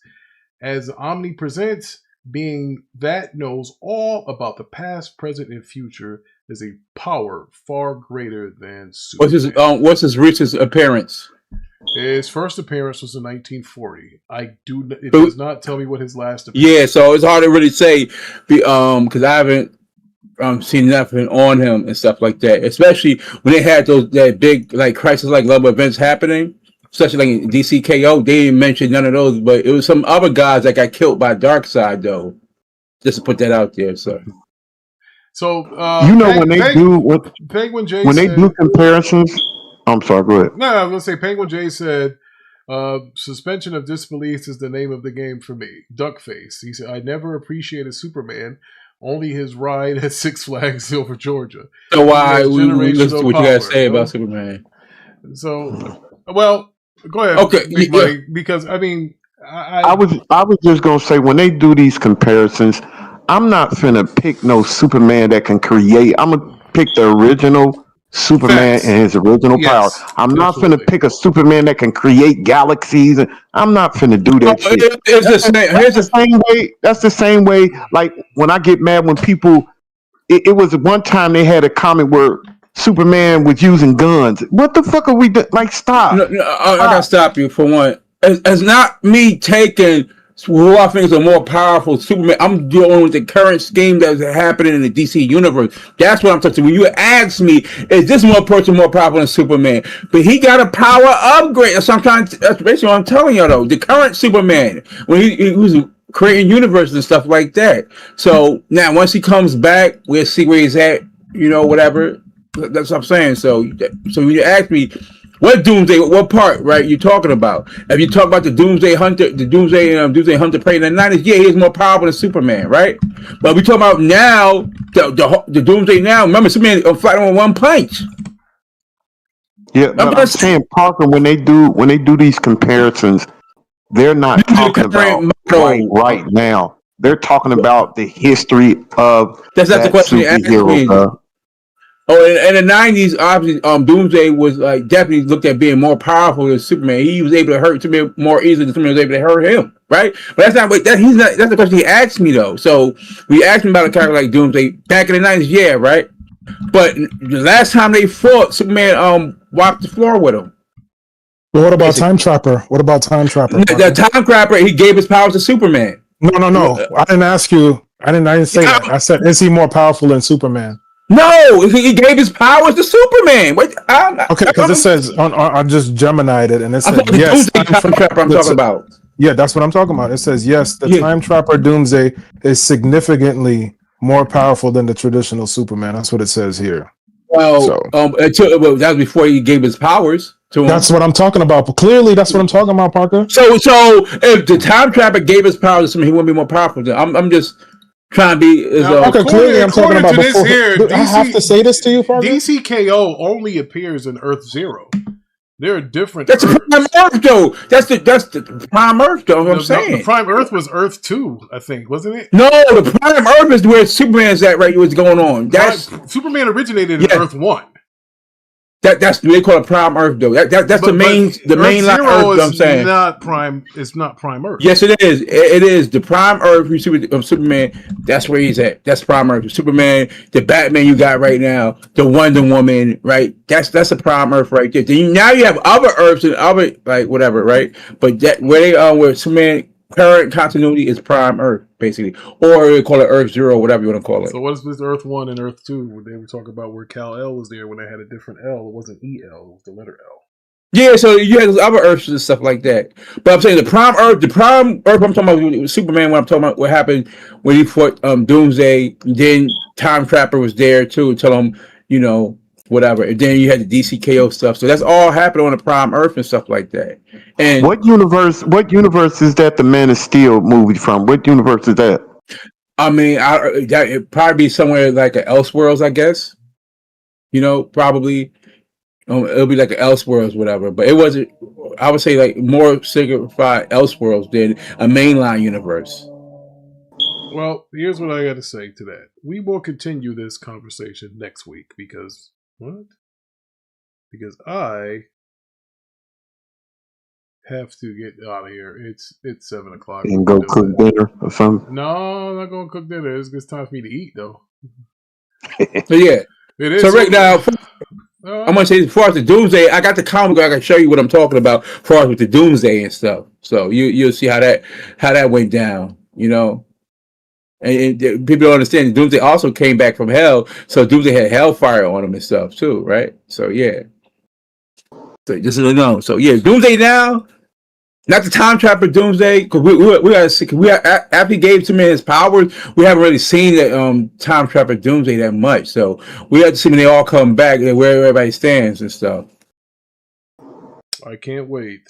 As Omnipresence, being that knows all about the past, present, and future, is a power far greater than Superman. What's his recent appearance? His first appearance was in 1940. It does not tell me what his last appearance. Yeah, so it's hard to really say, because I haven't seen nothing on him and stuff like that. Especially when they had that big crisis level events happening, especially like DCKO. They didn't mention none of those, but it was some other guys that got killed by Darkseid though. Just to put that out there. So when they do comparisons. I'm sorry, go ahead. No, I was going to say Penguin J said, suspension of disbelief is the name of the game for me. Duckface. He said, I never appreciated Superman, only his ride at Six Flags Silver, Georgia. So why we listen to what you guys say about Superman? So, well, go ahead. Okay. Because, I mean, I was just going to say, when they do these comparisons, I'm not finna pick no Superman that can create. I'm going to pick the original Superman and his original power. I'm not finna pick a Superman that can create galaxies, and I'm not finna do that shit. That's the same way. Like when I get mad when people, it was one time they had a comic where Superman was using guns. What the fuck are we doing? Like, stop. I gotta stop you for one. It's not me taking who I think is a more powerful Superman. I'm dealing with the current scheme that's happening in the DC universe. That's what I'm talking about. When you ask me, is this more person more powerful than Superman? But he got a power upgrade. That's basically what I'm telling you though. The current Superman, when he was creating universes and stuff like that. So now once he comes back, we'll see where he's at, whatever. That's what I'm saying. So when you ask me, what part, right, you talking about? If you talk about the Doomsday Hunter, Doomsday Hunter playing in the 90s, yeah, he's more powerful than Superman, right? But we talking about now, the Doomsday now, remember, Superman fighting with one punch. Yeah, but I'm saying, Parker, when they do these comparisons, they're not talking about right now. They're talking about the history of that's not the question you asked me. In the 90s, obviously, Doomsday was definitely looked at being more powerful than Superman. He was able to hurt Superman more easily than Superman was able to hurt him, right? But that's the question he asked me though. So we asked him about a character like Doomsday back in the 90s, yeah, right? But the last time they fought, Superman walked the floor with him. Well, what about Time Trapper? The Time Trapper, he gave his powers to Superman. No. I didn't ask you. I didn't say that. I said, is he more powerful than Superman? No, he gave his powers to Superman. Okay, because it says I just Gemini'd it, and it says yes. Time Trapper I'm talking about. Yeah, that's what I'm talking about. It says yes. The Time Trapper Doomsday is significantly more powerful than the traditional Superman. That's what it says here. Well, that was before he gave his powers to him. That's what I'm talking about. But clearly, that's what I'm talking about, Parker. So if the Time Trapper gave his powers to Superman, he wouldn't be more powerful. I'm just trying to be clearly I'm talking about before. I have to say this to you, Parker? DCKO only appears in Earth Zero. They're different. That's the Prime Earth, though. That's the Prime Earth, though. What I'm saying. The Prime Earth was Earth 2, I think, wasn't it? No, the Prime Earth is where Superman's at. Right, what's going on? Superman originated in Earth 1. That's they call it Prime Earth though. That's the main line Earth. I'm saying not Prime. It's not Prime Earth. Yes, it is. It is the Prime Earth. You see of Superman. That's where he's at. That's Prime Earth. Superman, the Batman you got right now, the Wonder Woman, right? That's a Prime Earth right there. Now you have other Earths and other whatever, right? But that where they are, where Superman current continuity is Prime Earth, basically, or they call it Earth Zero, whatever you want to call it. So what is this Earth 1 and Earth 2? Where they were talking about where Kal-El was there when they had a different L. It wasn't EL, it was the letter L. Yeah, so you had those other Earths and stuff like that. But I'm saying the Prime Earth I'm talking about with Superman. When I'm talking about what happened when he fought Doomsday, then Time Trapper was there too, tell him whatever. And then you had the DCKO stuff. So that's all happened on the Prime Earth and stuff like that. And what universe is that the Man of Steel movie from? What universe is that? I mean, it'd probably be somewhere like an Elseworlds, I guess. You know, probably. It'll be like an Elseworlds, whatever. But it wasn't, I would say, like more signified Elseworlds than a mainline universe. Well, here's what I got to say to that. We will continue this conversation next week because what? Because I have to get out of here. It's 7:00. And go cook dinner or something. No, I'm not gonna cook dinner. It's time for me to eat though. So yeah, it is. So right now, I'm gonna say as far as the Doomsday, I got the comic. I can show you what I'm talking about as far as with the Doomsday and stuff. So you'll see how that went down. You know. And people don't understand. Doomsday also came back from hell, so Doomsday had hellfire on him and stuff too, right? So yeah. So just so you know, so yeah, Doomsday now, not the time trapper Doomsday, because we after he gave to me his powers, we haven't really seen the time trapper Doomsday that much. So we have to see when they all come back, where everybody stands and stuff. I can't wait.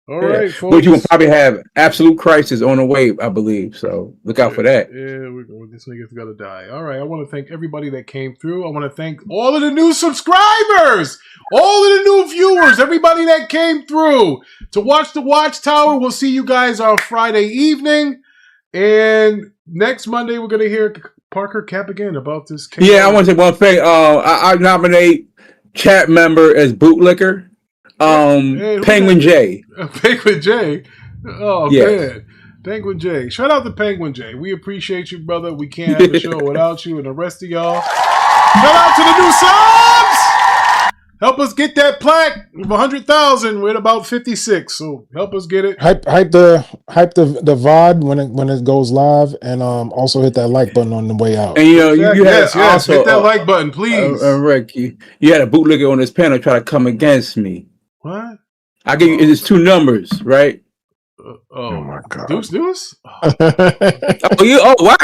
All right, folks. But you will probably have Absolute Crisis on the way, I believe. So look out for that. Yeah, this nigga's got to die. All right, I want to thank everybody that came through. I want to thank all of the new subscribers, all of the new viewers, everybody that came through to watch the Watchtower. We'll see you guys on Friday evening. And next Monday, we're going to hear Parker cap again about this case. Yeah, I want to say one thing. I nominate chat member as bootlicker. Penguin J. Penguin J. Oh, yes. Man. Penguin J. Shout out to Penguin J. We appreciate you, brother. We can't have the show without you and the rest of y'all. Shout out to the new subs! Help us get that plaque of 100,000. We're at about 56, so help us get it. Hype the VOD when it goes live, and also hit that like button on the way out. And you yes, also hit that like button, please. Rick, you had a bootlegger on this panel try to come against me. What? I give you it's 2 numbers, right? Oh my God. Deuce? Wow,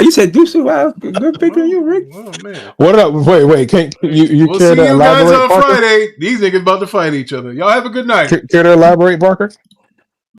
you said Deuce. Wow, good pick on you, Rick. Oh man. What up? Wait, can't you we'll care see to you elaborate? Guys on Parker? Friday. These niggas about to fight each other. Y'all have a good night. Care to elaborate, Parker?